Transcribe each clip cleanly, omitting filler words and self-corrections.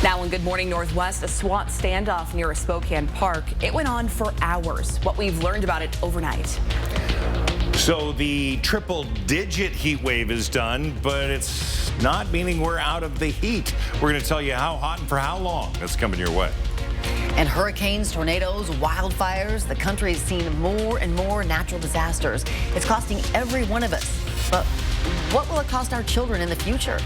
Now in Good Morning Northwest, a SWAT standoff near a Spokane park. It went on for hours. What we've learned about it overnight. So the triple-digit heat wave is done, but it's not meaning we're out of the heat. We're going to tell you how hot and for how long. That's coming your way. And hurricanes, tornadoes, wildfires, the country has seen more and more natural disasters. It's costing every one of us. But what will it cost our children in the future?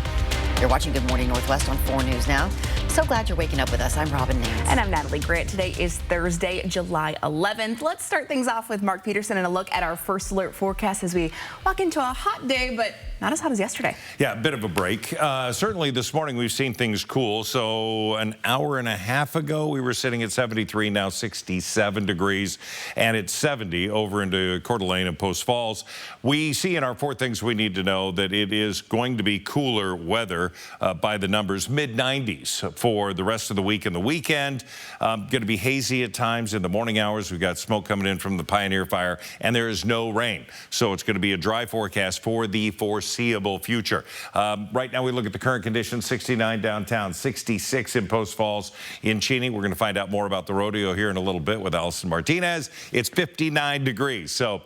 You're watching Good Morning Northwest on 4 News Now. So glad you're waking up with us. I'm Robin Nance. And I'm Natalie Grant. Today is Thursday, July 11th. Let's start things off with Mark Peterson and a look at our first alert forecast as we walk into a hot day, but not as hot as yesterday. Yeah, a bit of a break. Certainly this morning we've seen things cool. So an hour and a half ago we were sitting at 73, now 67 degrees, and it's 70 over into Coeur d'Alene and Post Falls. We see in our 4 things we need to know that it is going to be cooler weather by the numbers, mid-90s for the rest of the week and the weekend. Going to be hazy at times in the morning hours. We've got smoke coming in from the Pioneer Fire, and there is no rain. So it's going to be a dry forecast for the foreseeable future. Right now we look at the current conditions: 69 downtown, 66 in Post Falls. In Cheney, we're going to find out more about the rodeo here in a little bit with Allison Martinez. It's 59 degrees, so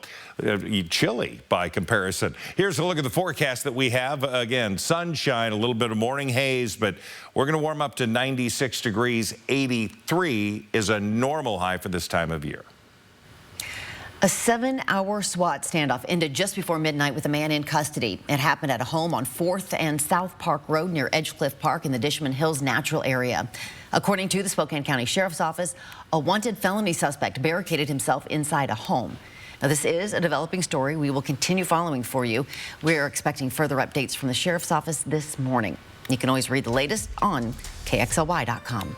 chilly by comparison. Here's a look at the forecast that we have. Again, sunshine, a little bit of morning haze, but we're going to warm up to 96 degrees. 83 is a normal high for this time of year. A 7-hour SWAT standoff ended just before midnight with a man in custody. It happened at a home on 4th and South Park Road near Edgecliff Park in the Dishman Hills Natural Area. According to the Spokane County Sheriff's Office, a wanted felony suspect barricaded himself inside a home. Now, this is a developing story we will continue following for you. We're expecting further updates from the Sheriff's Office this morning. You can always read the latest on KXLY.com.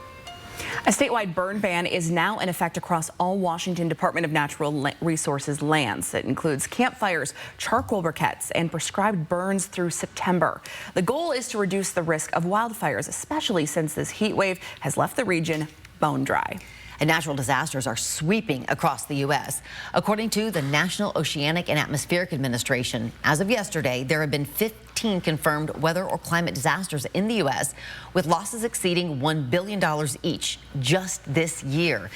A statewide burn ban is now in effect across all Washington Department of Natural Resources lands. It includes campfires, charcoal briquettes, and prescribed burns through September. The goal is to reduce the risk of wildfires, especially since this heat wave has left the region bone dry. And natural disasters are sweeping across the U.S. According to the National Oceanic and Atmospheric Administration, as of yesterday, there have been 15 confirmed weather or climate disasters in the U.S., with losses exceeding $1 billion each just this year.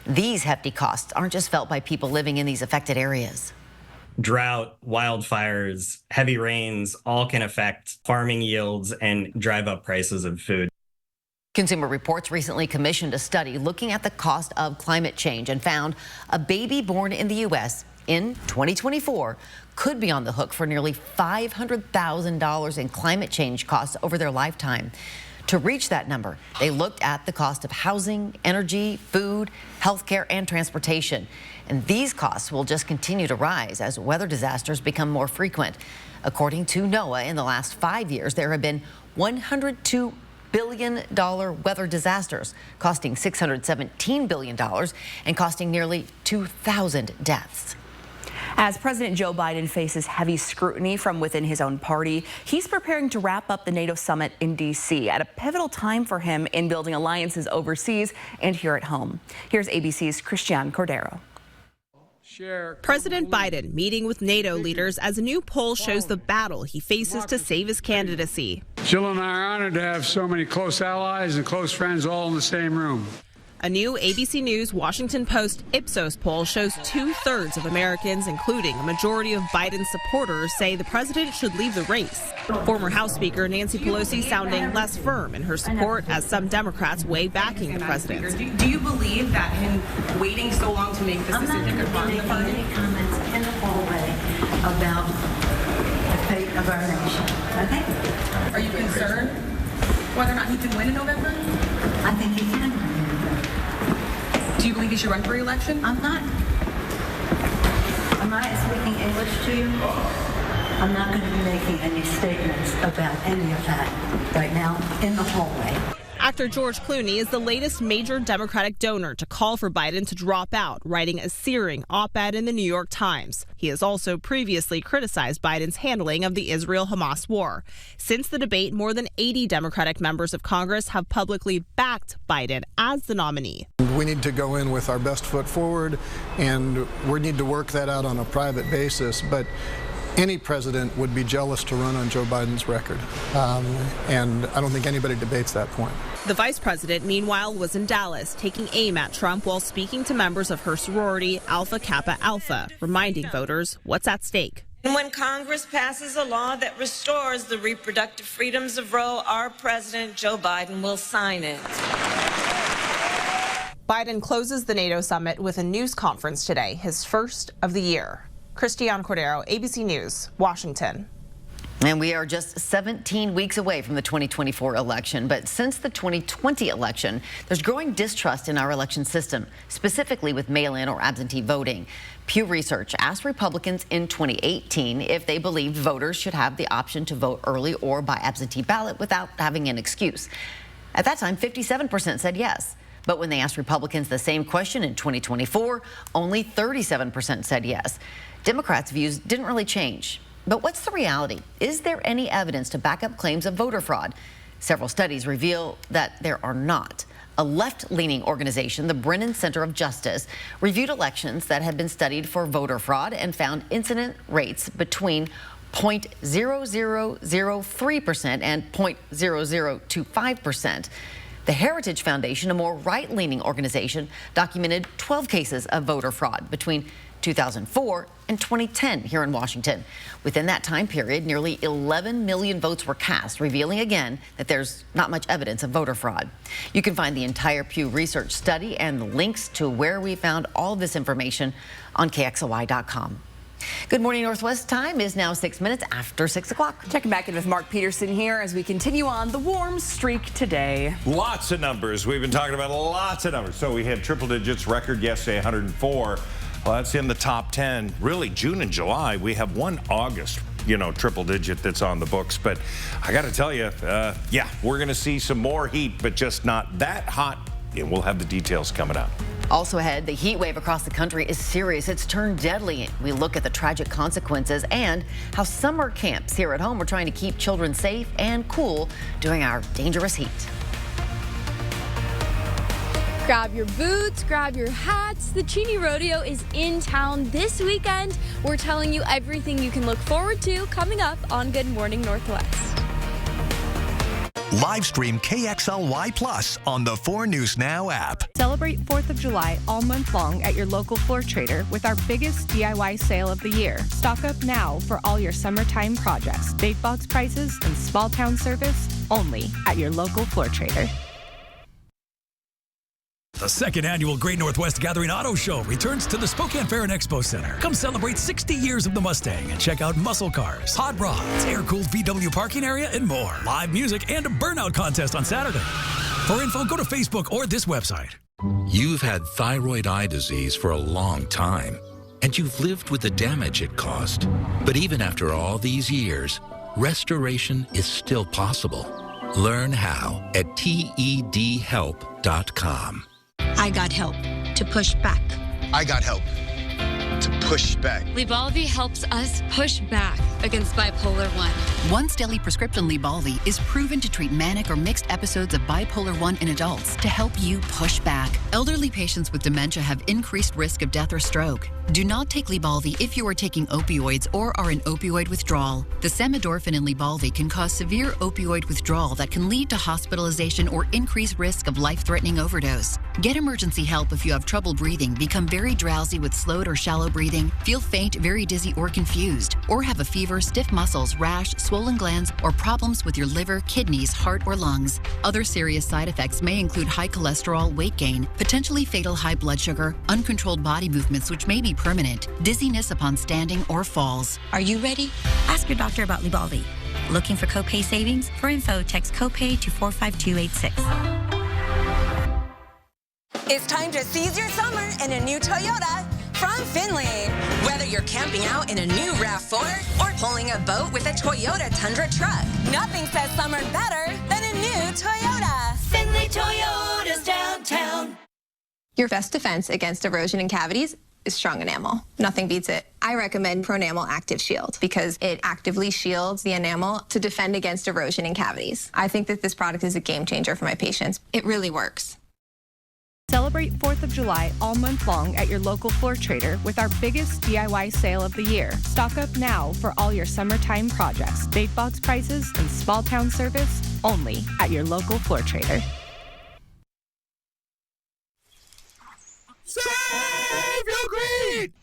These hefty costs aren't just felt by people living in these affected areas. Drought, wildfires, heavy rains all can affect farming yields and drive up prices of food. Consumer Reports recently commissioned a study looking at the cost of climate change and found a baby born in the U.S. in 2024 could be on the hook for nearly $500,000 in climate change costs over their lifetime. To reach that number, they looked at the cost of housing, energy, food, healthcare, and transportation. And these costs will just continue to rise as weather disasters become more frequent. According to NOAA, in the last 5 years, there have been 102 billion-dollar weather disasters, costing $617 billion and costing nearly 2,000 deaths. As President Joe Biden faces heavy scrutiny from within his own party, he's preparing to wrap up the NATO summit in D.C. at a pivotal time for him in building alliances overseas and here at home. Here's ABC's Christian Cordero. President Biden meeting with NATO leaders as a new poll shows the battle he faces to save his candidacy. Jill and I are honored to have so many close allies and close friends all in the same room. A new ABC News Washington Post Ipsos poll shows 2/3 of Americans, including a majority of Biden's supporters, say the president should leave the race. Former House Speaker Nancy Pelosi sounding less firm in her support as some Democrats weigh backing the president. Do you believe that him waiting so long to make this decision could harm the party? I'm not going to be making any comments in the hallway about the fate of our nation. Okay? Are you concerned whether or not he can win in November? I think he can win. Do you believe he should run for re-election? I'm not. Am I speaking English to you? I'm not going to be making any statements about any of that right now in the hallway. Actor George Clooney is the latest major Democratic donor to call for Biden to drop out, writing a searing op-ed in the New York Times. He has also previously criticized Biden's handling of the Israel-Hamas war. Since the debate, more than 80 Democratic members of Congress have publicly backed Biden as the nominee. We need to go in with our best foot forward, and we need to work that out on a private basis. But Any president would be jealous to run on Joe Biden's record, and I don't think anybody debates that point. The vice president, meanwhile, was in Dallas, taking aim at Trump while speaking to members of her sorority, Alpha Kappa Alpha, reminding voters what's at stake. And when Congress passes a law that restores the reproductive freedoms of Roe, our president, Joe Biden, will sign it. Biden closes the NATO summit with a news conference today, his first of the year. Christiane Cordero, ABC News, Washington. And we are just 17 weeks away from the 2024 election. But since the 2020 election, there's growing distrust in our election system, specifically with mail-in or absentee voting. Pew Research asked Republicans in 2018 if they believed voters should have the option to vote early or by absentee ballot without having an excuse. At that time, 57% said yes. But when they asked Republicans the same question in 2024, only 37% said yes. Democrats' views didn't really change. But what's the reality? Is there any evidence to back up claims of voter fraud? Several studies reveal that there are not. A left-leaning organization, the Brennan Center of Justice, reviewed elections that had been studied for voter fraud and found incident rates between 0.0003% and 0.0025%. The Heritage Foundation, a more right-leaning organization, documented 12 cases of voter fraud between 2004 and 2010 here in Washington. Within that time period, nearly 11 million votes were cast, revealing again that there's not much evidence of voter fraud. You can find the entire Pew Research study and the links to where we found all of this information on KXLY.com. Good morning, Northwest. Time is now 6 minutes after 6 o'clock. Checking back in with Mark Peterson here as we continue on the warm streak today. Lots of numbers. We've been talking about lots of numbers. So we had triple digits record yesterday, 104. Well, that's in the top 10. Really, June and July, we have one August, triple digit that's on the books. But I got to tell you, yeah, we're going to see some more heat, but just not that hot. And we'll have the details coming up. Also ahead, the heat wave across the country is serious. It's turned deadly. We look at the tragic consequences and how summer camps here at home are trying to keep children safe and cool during our dangerous heat. Grab your boots, grab your hats. The Cheney Rodeo is in town this weekend. We're telling you everything you can look forward to coming up on Good Morning Northwest. Live stream KXLY Plus on the 4 News Now app. Celebrate 4th of July all month long at your local Floor Trader with our biggest DIY sale of the year. Stock up now for all your summertime projects. Big box prices and small town service only at your local Floor Trader. The second annual Great Northwest Gathering Auto Show returns to the Spokane Fair and Expo Center. Come celebrate 60 years of the Mustang and check out muscle cars, hot rods, air-cooled VW parking area, and more. Live music and a burnout contest on Saturday. For info, go to Facebook or this website. You've had thyroid eye disease for a long time, and you've lived with the damage it caused. But even after all these years, restoration is still possible. Learn how at TEDhelp.com. I got help to push back. I got help to push back. Lybalvi helps us push back against bipolar 1. Once daily prescription Lybalvi is proven to treat manic or mixed episodes of bipolar 1 in adults to help you push back. Elderly patients with dementia have increased risk of death or stroke. Do not take Lybalvi if you are taking opioids or are in opioid withdrawal. The samidorphan in Lybalvi can cause severe opioid withdrawal that can lead to hospitalization or increased risk of life-threatening overdose. Get emergency help if you have trouble breathing, become very drowsy with slowed or shallow breathing, feel faint, very dizzy, or confused, or have a fever, stiff muscles, rash, swollen glands, or problems with your liver, kidneys, heart, or lungs. Other serious side effects may include high cholesterol, weight gain, potentially fatal high blood sugar, uncontrolled body movements which may be permanent, dizziness upon standing, or falls. Are you ready? Ask your doctor about Lybalvi. Looking for copay savings? For info, text copay to 45286. It's time to seize your summer in a new Toyota from Finley. Whether you're camping out in a new RAV4 or pulling a boat with a Toyota Tundra truck, nothing says summer better than a new Toyota. Finley Toyota's downtown. Your best defense against erosion and cavities is strong enamel. Nothing beats it. I recommend Pronamel Active Shield because it actively shields the enamel to defend against erosion and cavities. I think that this product is a game changer for my patients. It really works. Celebrate Celebrate 4th of July all month long at your local floor trader with our biggest DIY sale of the year. Stock up now for all your summertime projects. Big box prices and small town service only at your local floor trader. Save your greed!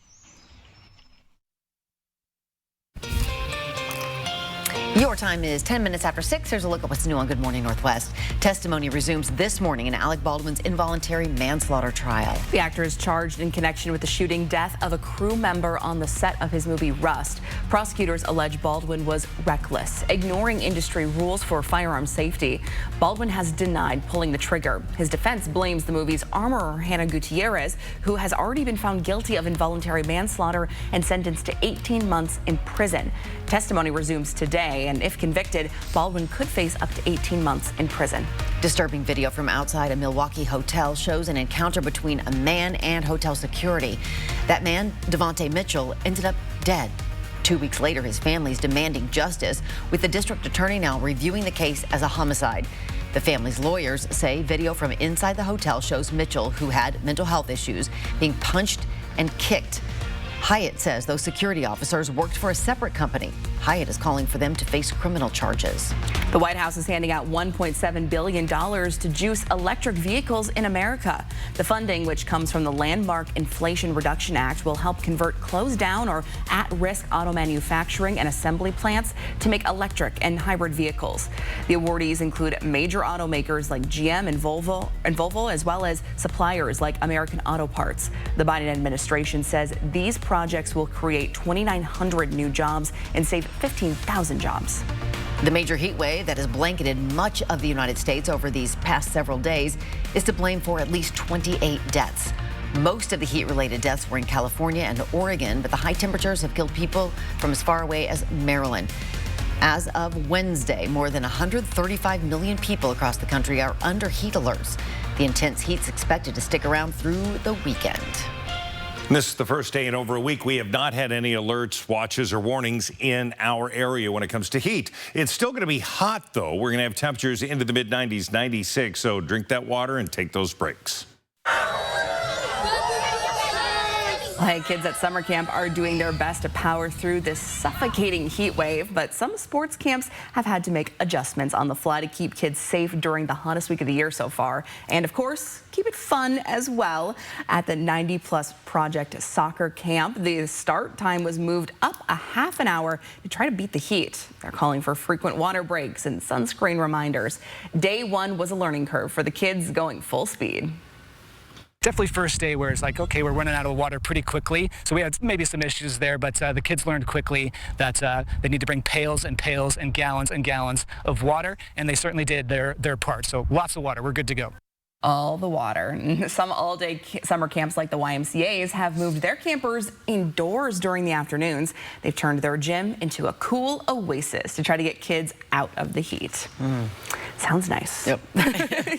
Your time is 10 minutes after 6. Here's a look at what's new on Good Morning Northwest. Testimony resumes this morning in Alec Baldwin's involuntary manslaughter trial. The actor is charged in connection with the shooting death of a crew member on the set of his movie Rust. Prosecutors allege Baldwin was reckless, ignoring industry rules for firearm safety. Baldwin has denied pulling the trigger. His defense blames the movie's armorer, Hannah Gutierrez, who has already been found guilty of involuntary manslaughter and sentenced to 18 months in prison. Testimony resumes today, and if convicted, Baldwin could face up to 18 months in prison. Disturbing video from outside a Milwaukee hotel shows an encounter between a man and hotel security. That man, Devontae Mitchell, ended up dead. 2 weeks later, his family is demanding justice, with the district attorney now reviewing the case as a homicide. The family's lawyers say video from inside the hotel shows Mitchell, who had mental health issues, being punched and kicked. Hyatt says those security officers worked for a separate company. Hyatt is calling for them to face criminal charges. The White House is handing out $1.7 billion to juice electric vehicles in America. The funding, which comes from the landmark Inflation Reduction Act, will help convert closed down or at-risk auto manufacturing and assembly plants to make electric and hybrid vehicles. The awardees include major automakers like GM and Volvo, as well as suppliers like American Auto Parts. The Biden administration says these projects will create 2,900 new jobs and save 15,000 jobs. The major heat wave that has blanketed much of the United States over these past several days is to blame for at least 28 deaths. Most of the heat-related deaths were in California and Oregon, but the high temperatures have killed people from as far away as Maryland. As of Wednesday, more than 135 million people across the country are under heat alerts. The intense heat's expected to stick around through the weekend. This is the first day in over a week we have not had any alerts, watches, or warnings in our area when it comes to heat. It's still going to be hot, though. We're going to have temperatures into the mid-90s, 96, so drink that water and take those breaks. Hey, kids at summer camp are doing their best to power through this suffocating heat wave, but some sports camps have had to make adjustments on the fly to keep kids safe during the hottest week of the year so far. And of course, keep it fun as well. At the 90 Plus Project soccer camp, the start time was moved up a half an hour to try to beat the heat. They're calling for frequent water breaks and sunscreen reminders. Day one was a learning curve for the kids going full speed. Definitely first day where it's like, okay, we're running out of water pretty quickly. So we had maybe some issues there, but the kids learned quickly that they need to bring pails and pails and gallons of water, and they certainly did their part. So lots of water, we're good to go. All the water. Some all-day summer camps like the YMCA's have moved their campers indoors during the afternoons. They've turned their gym into a cool oasis to try to get kids out of the heat. Sounds nice. Yep.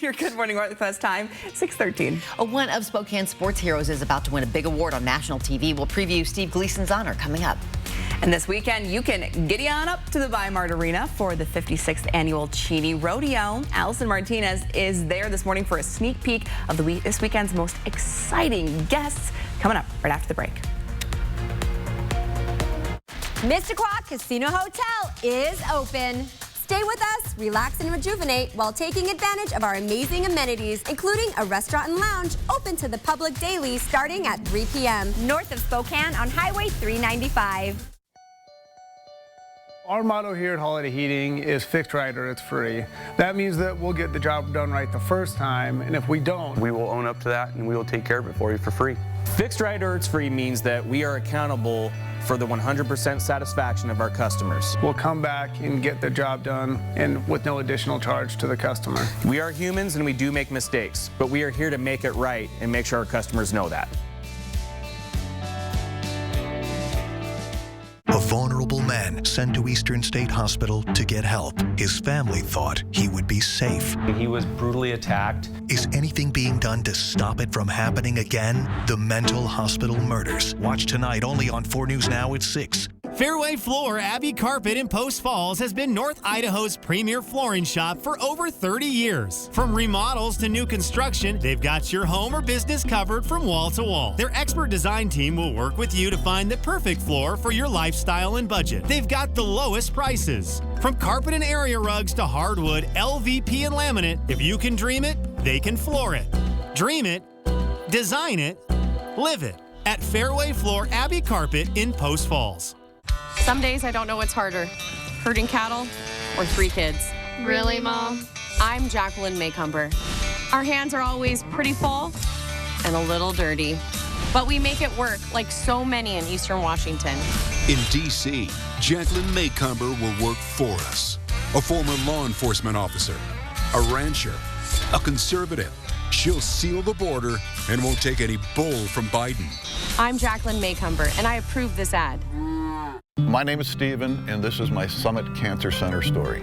Your Good Morning Northwest time, 6:13. One of Spokane's sports heroes is about to win a big award on national TV. We'll preview Steve Gleason's honor coming up. And this weekend, you can giddy on up to the Weimar Arena for the 56th annual Cheney Rodeo. Allison Martinez is there this morning for a sneak peek of this weekend's most exciting guests. Coming up right after the break. Mississauga Casino Hotel is open. Stay with us, relax and rejuvenate while taking advantage of our amazing amenities, including a restaurant and lounge open to the public daily starting at 3 p.m. north of Spokane on Highway 395. Our motto here at Holiday Heating is fixed right or it's free. That means that we'll get the job done right the first time, and if we don't, we will own up to that and we will take care of it for you for free. Fixed right or it's free means that we are accountable for the 100% satisfaction of our customers. We'll come back and get the job done and with no additional charge to the customer. We are humans and we do make mistakes, but we are here to make it right and make sure our customers know that. A vulnerable man sent to Eastern State Hospital to get help. His family thought he would be safe. He was brutally attacked. Is anything being done to stop it from happening again? The Mental Hospital Murders. Watch tonight only on 4 News Now at 6. Fairway Floor Abbey Carpet in Post Falls has been North Idaho's premier flooring shop for over 30 years. From remodels to new construction, they've got your home or business covered from wall to wall. Their expert design team will work with you to find the perfect floor for your lifestyle and budget. They've got the lowest prices. From carpet and area rugs to hardwood, LVP and laminate, if you can dream it, they can floor it. Dream it, design it, live it at Fairway Floor Abbey Carpet in Post Falls. Some days I don't know what's harder, herding cattle or 3 kids. Really, Mom? I'm Jacqueline Maycumber. Our hands are always pretty full and a little dirty, but we make it work like so many in Eastern Washington. In D.C., Jacqueline Maycumber will work for us. A former law enforcement officer, a rancher, a conservative. She'll seal the border and won't take any bull from Biden. I'm Jacqueline Maycumber, and I approve this ad. My name is Stephen, and this is my Summit Cancer Center story.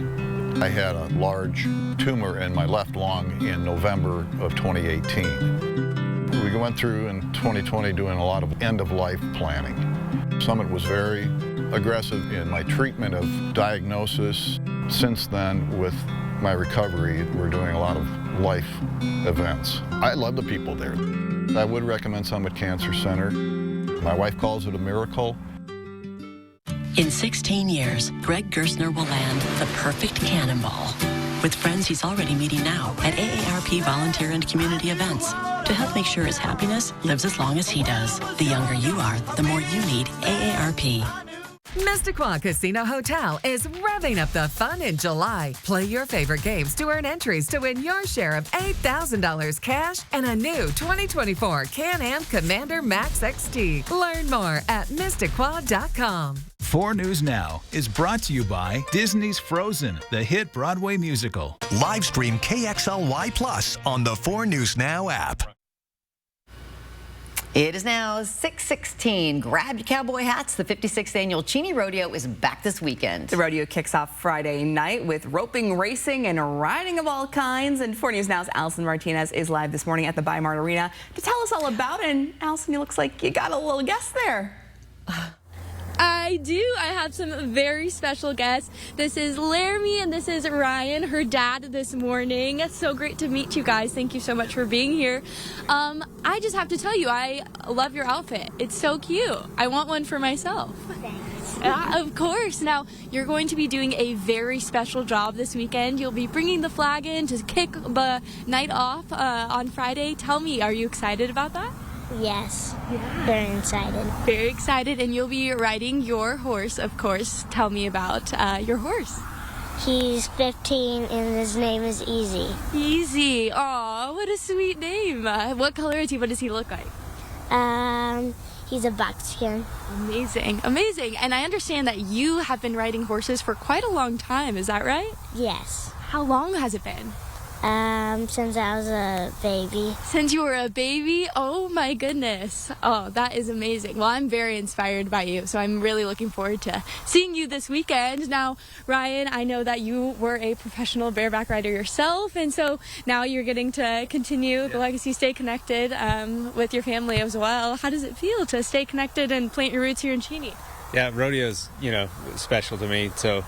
I had a large tumor in my left lung in November of 2018. We went through in 2020 doing a lot of end-of-life planning. Summit was very aggressive in my treatment of diagnosis. Since then, with my recovery, we're doing a lot of life events. I love the people there. I would recommend Summit Cancer Center. My wife calls it a miracle. In 16 years, Greg Gerstner will land the perfect cannonball with friends he's already meeting now at AARP volunteer and community events to help make sure his happiness lives as long as he does. The younger you are, the more you need AARP. Mistaqua Casino Hotel is revving up the fun in July. Play your favorite games to earn entries to win your share of $8,000 cash and a new 2024 Can-Am Commander Max XT. Learn more at Mistaqua.com. 4 News Now is brought to you by Disney's Frozen, the hit Broadway musical. Live stream KXLY Plus on the 4 News Now app. It is now 6:16. Grab your cowboy hats. The 56th annual Cheney Rodeo is back this weekend. The rodeo kicks off Friday night with roping, racing, and riding of all kinds. And 4 News Now's Allison Martinez is live this morning at the Bi-Mart Arena to tell us all about it. And Allison, you looks like you got a little guest there. I do. I have some very special guests. This is Laramie and this is Ryan, her dad, this morning. It's so great to meet you guys. Thank you so much for being here. I just have to tell you, I love your outfit. It's so cute. I want one for myself. Thanks. Of course. Now, you're going to be doing a very special job this weekend. You'll be bringing the flag in to kick the night off on Friday. Tell me, are you excited about that? Yes, very excited. Very excited, and you'll be riding your horse, of course. Tell me about your horse. He's 15, and his name is Easy. Easy. Aw, what a sweet name. What color is he? What does he look like? He's a buckskin. Amazing, amazing. And I understand that you have been riding horses for quite a long time. Is that right? Yes. How long has it been? Since I was a baby. Since you were a baby? Oh my goodness. Oh, that is amazing. Well, I'm very inspired by you, so I'm really looking forward to seeing you this weekend. Now, Ryan, I know that you were a professional bareback rider yourself, and so now you're getting to continue the legacy, stay connected with your family as well. How does it feel to stay connected and plant your roots here in Cheney? Yeah, rodeo's, special to me, so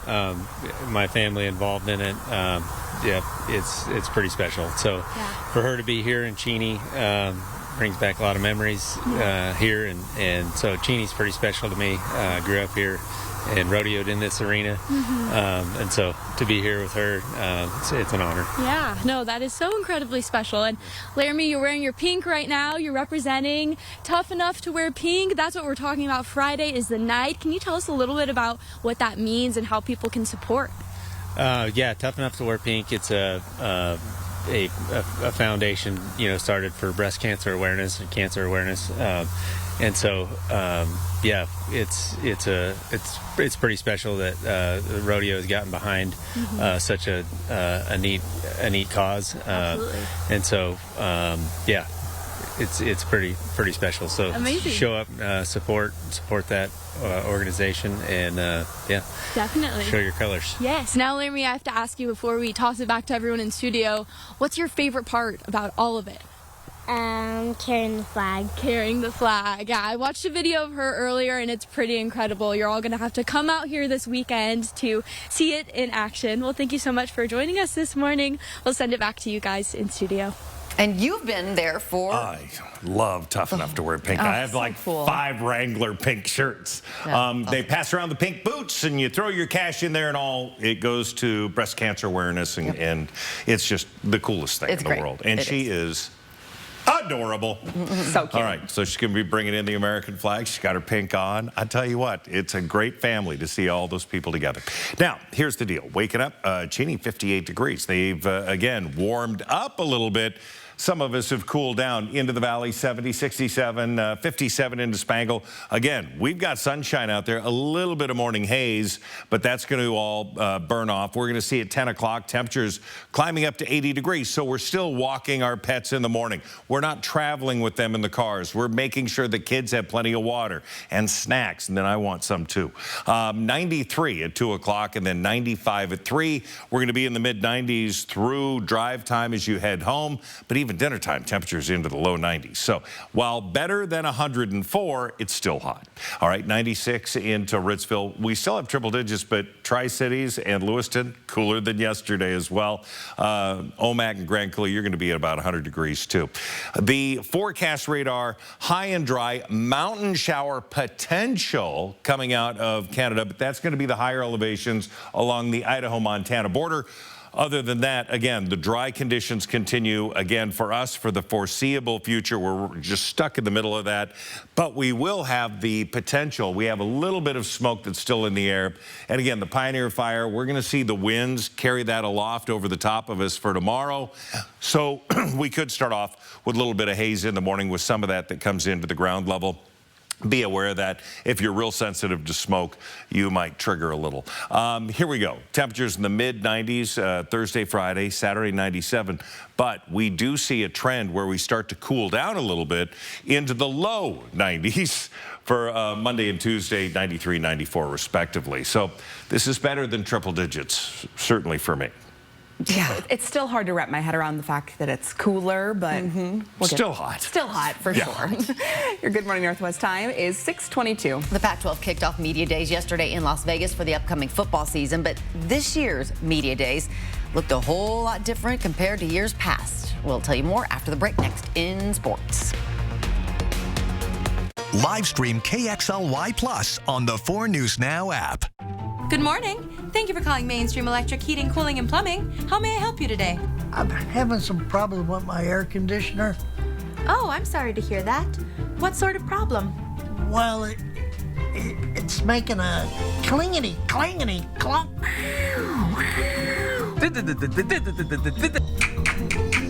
my family involved in it. It's pretty special. So for her to be here in Cheney brings back a lot of memories here, and so Cheney's pretty special to me. I grew up here and rodeoed in this arena, and so to be here with her, it's an honor. Yeah, no, that is so incredibly special. And Laramie, you're wearing your pink right now. You're representing Tough Enough to Wear Pink. That's what we're talking about. Friday is the night. Can you tell us a little bit about what that means and how people can support? Tough Enough to Wear Pink. It's a foundation, started for breast cancer awareness and cancer awareness, and so it's pretty special that the rodeo has gotten behind such a neat cause, and so it's pretty special. So amazing. Show up, support that organization, and definitely show your colors. Yes. Now, Laramie, I have to ask you before we toss it back to everyone in studio, what's your favorite part about all of it? Carrying the flag. Carrying the flag. Yeah, I watched a video of her earlier and it's pretty incredible. You're all going to have to come out here this weekend to see it in action. Well, thank you so much for joining us this morning. We'll send it back to you guys in studio. And you've been there for... I love Tough Enough to Wear Pink. I have like 5 Wrangler pink shirts. Yeah. They pass around the pink boots and you throw your cash in there and all. It goes to breast cancer awareness and it's just the coolest thing in the world. And she is adorable. So cute. All right, so she's going to be bringing in the American flag. She's got her pink on. I tell you what, it's a great family to see all those people together. Now, here's the deal. Waking up, Cheney, 58 degrees. They've, again, warmed up a little bit. Some of us have cooled down into the valley, 70, 67, 57 into Spangle. Again, we've got sunshine out there, a little bit of morning haze, but that's going to all burn off. We're going to see at 10 o'clock temperatures climbing up to 80 degrees. So we're still walking our pets in the morning. We're not traveling with them in the cars. We're making sure the kids have plenty of water and snacks, and then I want some too. 93 at 2 o'clock and then 95 at 3. We're going to be in the mid-90s through drive time as you head home, but even dinner time, temperatures into the low 90s. So while better than 104, it's still hot. All right, 96 into Ritzville. We still have triple digits, but Tri-Cities and Lewiston, cooler than yesterday as well. Omak and Grand Coulee, you're going to be at about 100 degrees too. The forecast radar, high and dry, mountain shower potential coming out of Canada, but that's going to be the higher elevations along the Idaho-Montana border. Other than that, again, the dry conditions continue, again, for us for the foreseeable future. We're just stuck in the middle of that. But we will have the potential. We have a little bit of smoke that's still in the air. And again, the Pioneer Fire, we're going to see the winds carry that aloft over the top of us for tomorrow. So we could start off with a little bit of haze in the morning with some of that comes into the ground level. Be aware that if you're real sensitive to smoke, you might trigger a little. Here we go. Temperatures in the mid-90s Thursday, Friday, Saturday 97. But we do see a trend where we start to cool down a little bit into the low 90s for Monday and Tuesday, 93, 94 respectively. So this is better than triple digits, certainly for me. Yeah, it's still hard to wrap my head around the fact that it's cooler, but still hot. Still hot for sure. Your Good Morning Northwest time is 6:22. The Pac-12 kicked off Media Days yesterday in Las Vegas for the upcoming football season, but this year's Media Days looked a whole lot different compared to years past. We'll tell you more after the break next in sports. Live stream KXLY Plus on the 4 News Now app. Good morning. Thank you for calling Mainstream Electric Heating, Cooling, and Plumbing. How may I help you today? I'm having some problem with my air conditioner. Oh, I'm sorry to hear that. What sort of problem? Well, it's making a clingety, clangety, clunk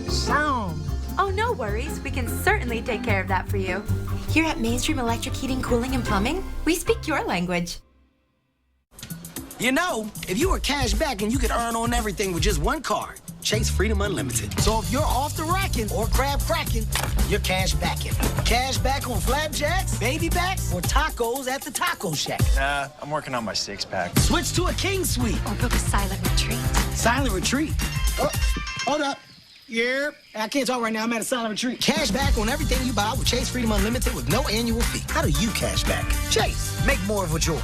sound. Oh, no worries. We can certainly take care of that for you. Here at Mainstream Electric Heating, Cooling, and Plumbing, we speak your language. You know, if you were cash back and you could earn on everything with just one card, Chase Freedom Unlimited. So if you're off the racking or crab cracking, you're cash backing. Cash back on flapjacks, baby backs, or tacos at the Taco Shack. Nah, I'm working on my 6-pack. Switch to a King Suite. Or book a silent retreat. Silent retreat? Oh, hold up. Yeah, I can't talk right now. I'm at a silent retreat. Cash back on everything you buy with Chase Freedom Unlimited with no annual fee. How do you cash back? Chase, make more of what's yours.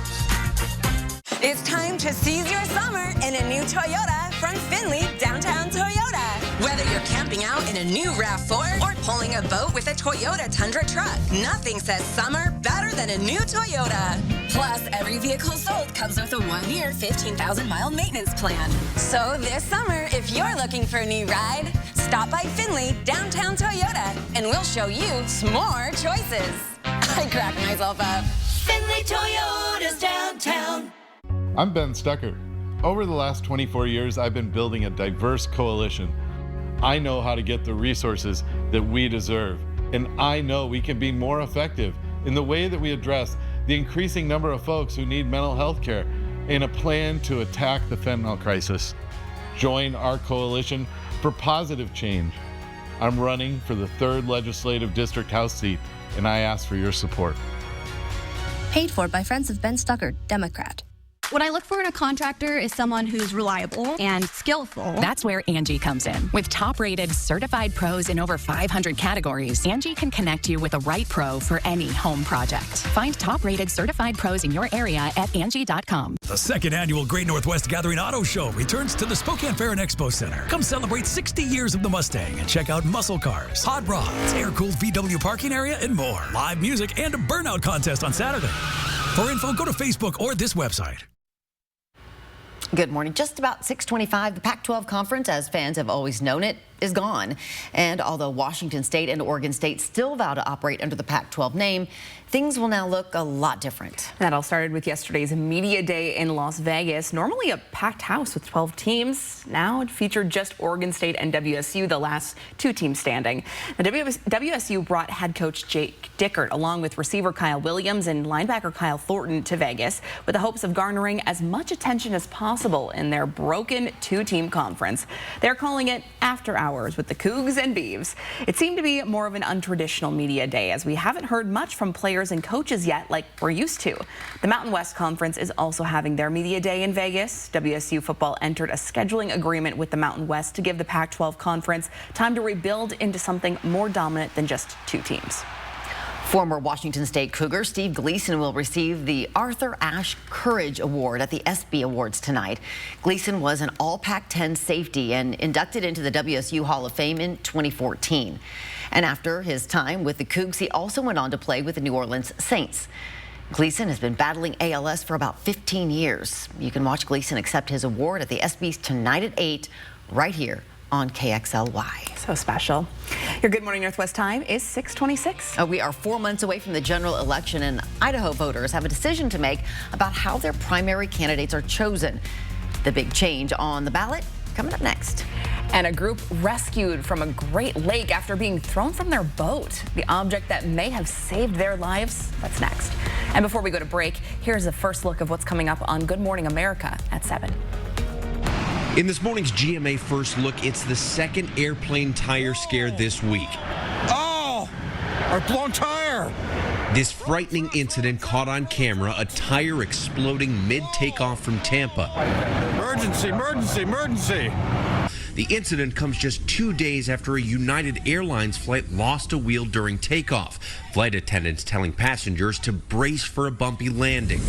It's time to seize your summer in a new Toyota from Findlay Downtown Toyota. Whether you're camping out in a new RAV4 or pulling a boat with a Toyota Tundra truck, nothing says summer better than a new Toyota. Plus, every vehicle sold comes with a 1-year, 15,000-mile maintenance plan. So this summer, if you're looking for a new ride, stop by Findlay Downtown Toyota and we'll show you some more choices. I crack myself up. Findlay Toyota's downtown. I'm Ben Stucker. Over the last 24 years, I've been building a diverse coalition. I know how to get the resources that we deserve, and I know we can be more effective in the way that we address the increasing number of folks who need mental health care in a plan to attack the fentanyl crisis. Join our coalition for positive change. I'm running for the 3rd Legislative District House seat, and I ask for your support. Paid for by Friends of Ben Stucker, Democrat. What I look for in a contractor is someone who's reliable and skillful. That's where Angie comes in. With top-rated certified pros in over 500 categories, Angie can connect you with the right pro for any home project. Find top-rated certified pros in your area at Angie.com. The second annual Great Northwest Gathering Auto Show returns to the Spokane Fair and Expo Center. Come celebrate 60 years of the Mustang and check out muscle cars, hot rods, air-cooled VW parking area, and more. Live music and a burnout contest on Saturday. For info, go to Facebook or this website. Good morning. Just about 6:25, the Pac-12 Conference, as fans have always known it, is gone. And although Washington State and Oregon State still vow to operate under the Pac-12 name, things will now look a lot different. That all started with yesterday's Media Day in Las Vegas. Normally a packed house with 12 teams. Now it featured just Oregon State and WSU, the last two teams standing. The WSU brought head coach Jake Dickert along with receiver Kyle Williams and linebacker Kyle Thornton to Vegas with the hopes of garnering as much attention as possible in their broken two-team conference. They're calling it After Hours with the Cougs and Beavs. It seemed to be more of an untraditional media day as we haven't heard much from players and coaches yet like we're used to. The Mountain West Conference is also having their media day in Vegas. WSU football entered a scheduling agreement with the Mountain West to give the Pac-12 Conference time to rebuild into something more dominant than just two teams. Former Washington State Cougar Steve Gleason will receive the Arthur Ashe Courage Award at the ESPY Awards tonight. Gleason was an all Pac-10 safety and inducted into the WSU Hall of Fame in 2014. And after his time with the Cougs, he also went on to play with the New Orleans Saints. Gleason has been battling ALS for about 15 years. You can watch Gleason accept his award at the ESPYs tonight at 8, right here on KXLY. So special. Your Good Morning Northwest time is 6:26. We are 4 months away from the general election, and Idaho voters have a decision to make about how their primary candidates are chosen. The big change on the ballot coming up next. And a group rescued from a Great Lake after being thrown from their boat. The object that may have saved their lives. That's next. And before we go to break, here's a first look of what's coming up on Good Morning America at 7. In this morning's GMA First Look, it's the second airplane tire scare this week. Oh, our blown tire. This frightening incident caught on camera, a tire exploding mid-takeoff from Tampa. Emergency, emergency, emergency. The incident comes just 2 days after a United Airlines flight lost a wheel during takeoff. Flight attendants telling passengers to brace for a bumpy landing.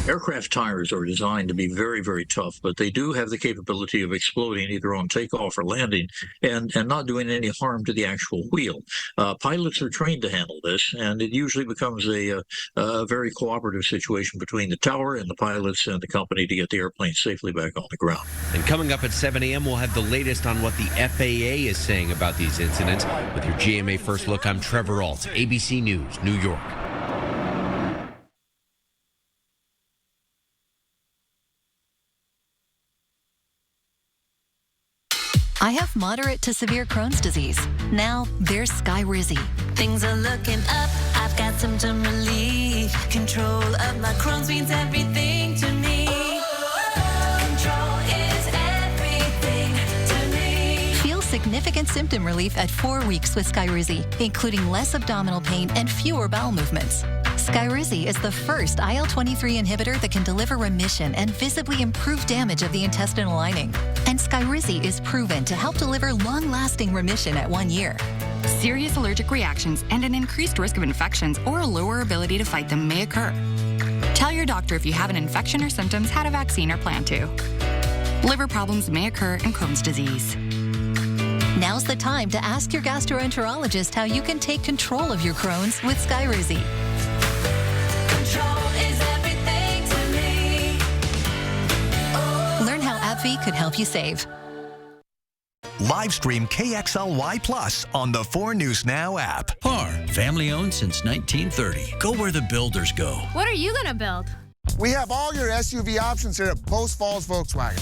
Aircraft tires are designed to be very, very tough, but they do have the capability of exploding either on takeoff or landing and not doing any harm to the actual wheel. Pilots are trained to handle this, and it usually becomes a very cooperative situation between the tower and the pilots and the company to get the airplane safely back on the ground. And coming up at 7 a.m., we'll have the latest on what the FAA is saying about these incidents. With your GMA First Look, I'm Trevor Ault, ABC News, New York. I have moderate to severe Crohn's disease. Now there's Skyrizi. Things are looking up. I've got symptom relief. Control of my Crohn's means everything to me. Control is everything to me. Feel significant symptom relief at 4 weeks with Skyrizi, including less abdominal pain and fewer bowel movements. Skyrizi is the first IL-23 inhibitor that can deliver remission and visibly improve damage of the intestinal lining. And Skyrizi is proven to help deliver long-lasting remission at 1 year. Serious allergic reactions and an increased risk of infections or a lower ability to fight them may occur. Tell your doctor if you have an infection or symptoms, had a vaccine, or plan to. Liver problems may occur in Crohn's disease. Now's the time to ask your gastroenterologist how you can take control of your Crohn's with Skyrizi. Control is everything to me. Learn how AbbVie could help you save. Live stream KXLY Plus on the 4 News Now app. PAR, family owned since 1930. Go where the builders go. What are you gonna build? We have all your SUV options here at Post Falls Volkswagen.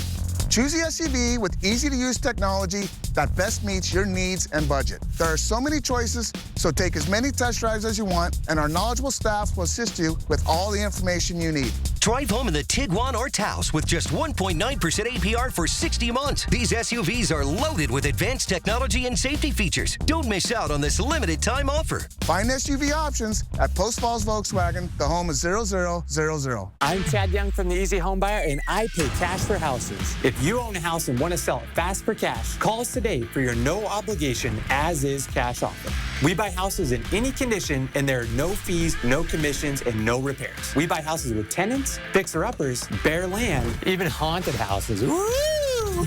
Choose the SUV with easy-to-use technology that best meets your needs and budget. There are so many choices, so take as many test drives as you want, and our knowledgeable staff will assist you with all the information you need. Drive home in the Tiguan or Taos with just 1.9% APR for 60 months. These SUVs are loaded with advanced technology and safety features. Don't miss out on this limited time offer. Find SUV options at Post Falls Volkswagen, the home of 0000. I'm Chad Young from the Easy Home Buyer, and I pay cash for houses. If you own a house and want to sell it fast for cash, call us today for your no obligation as-is cash offer. We buy houses in any condition, and there are no fees, no commissions, and no repairs. We buy houses with tenants, fixer-uppers, bare land, even haunted houses. Woo!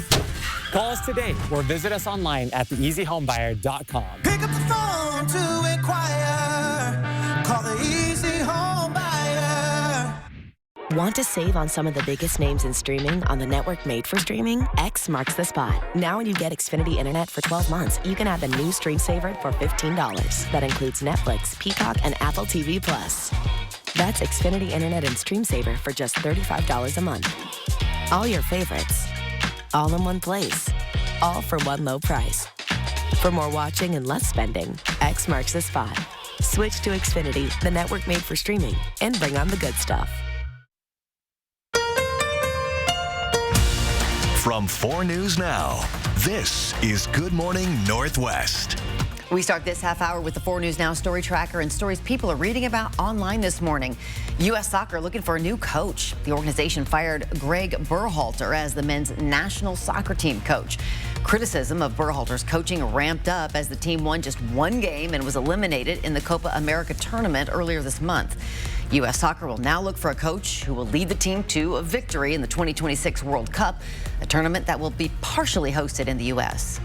Call us today or visit us online at theeasyhomebuyer.com. Pick up the phone to inquire. Call the Easy Home Buyer. Want to save on some of the biggest names in streaming on the network made for streaming? X marks the spot. Now when you get Xfinity Internet for 12 months, you can add the new Stream Saver for $15. That includes Netflix, Peacock, and Apple TV+. That's Xfinity Internet and Stream Saver for just $35 a month. All your favorites, all in one place, all for one low price. For more watching and less spending, X marks the spot. Switch to Xfinity, the network made for streaming, and bring on the good stuff. From 4 News Now, this is Good Morning Northwest. We start this half hour with the 4 News Now story tracker and stories people are reading about online this morning. U.S. Soccer looking for a new coach. The organization fired Greg Berhalter as the men's national soccer team coach. Criticism of Berhalter's coaching ramped up as the team won just one game and was eliminated in the Copa America tournament earlier this month. U.S. Soccer will now look for a coach who will lead the team to a victory in the 2026 World Cup, a tournament that will be partially hosted in the U.S.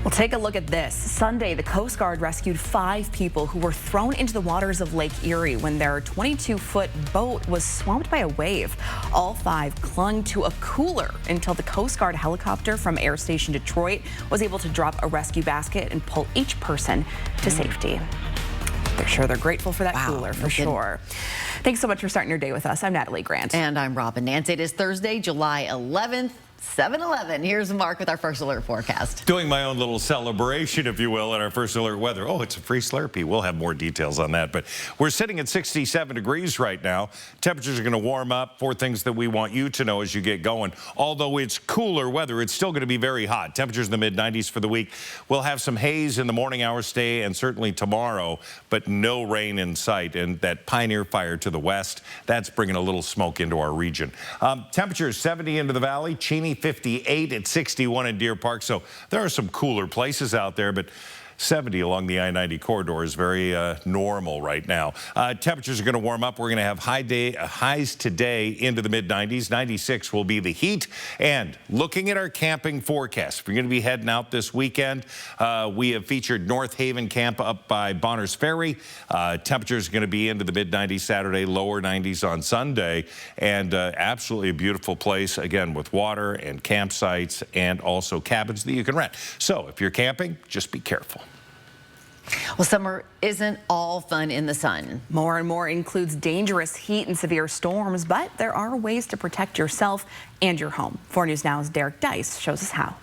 Well, take a look at this. Sunday, the Coast Guard rescued 5 people who were thrown into the waters of Lake Erie when their 22-foot boat was swamped by a wave. All 5 clung to a cooler until the Coast Guard helicopter from Air Station Detroit was able to drop a rescue basket and pull each person to safety. They're sure they're grateful for that cooler, for sure. Thanks so much for starting your day with us. I'm Natalie Grant. And I'm Robin Nance. It is Thursday, July 11th. 7-Eleven. Here's Mark with our first alert forecast. Doing my own little celebration, if you will, at our first alert weather. Oh, it's a free Slurpee. We'll have more details on that. But we're sitting at 67 degrees right now. Temperatures are going to warm up. 4 things that we want you to know as you get going. Although it's cooler weather, it's still going to be very hot. Temperatures in the mid-90s for the week. We'll have some haze in the morning hours today and certainly tomorrow, but no rain in sight. And that Pioneer Fire to the west, that's bringing a little smoke into our region. Temperatures 70 into the valley. Cheney 58 at 61 in Deer Park. So there are some cooler places out there, but 70 along the I-90 corridor is very normal right now. Temperatures are going to warm up. We're going to have highs today into the mid-90s. 96 will be the heat. And looking at our camping forecast, if you're going to be heading out this weekend, we have featured North Haven Camp up by Bonners Ferry. Temperatures are going to be into the mid-90s Saturday, lower 90s on Sunday. And absolutely a beautiful place, again, with water and campsites and also cabins that you can rent. So if you're camping, just be careful. Well, summer isn't all fun in the sun. More and more includes dangerous heat and severe storms, but there are ways to protect yourself and your home. 4 News Now's Derek Dice shows us how.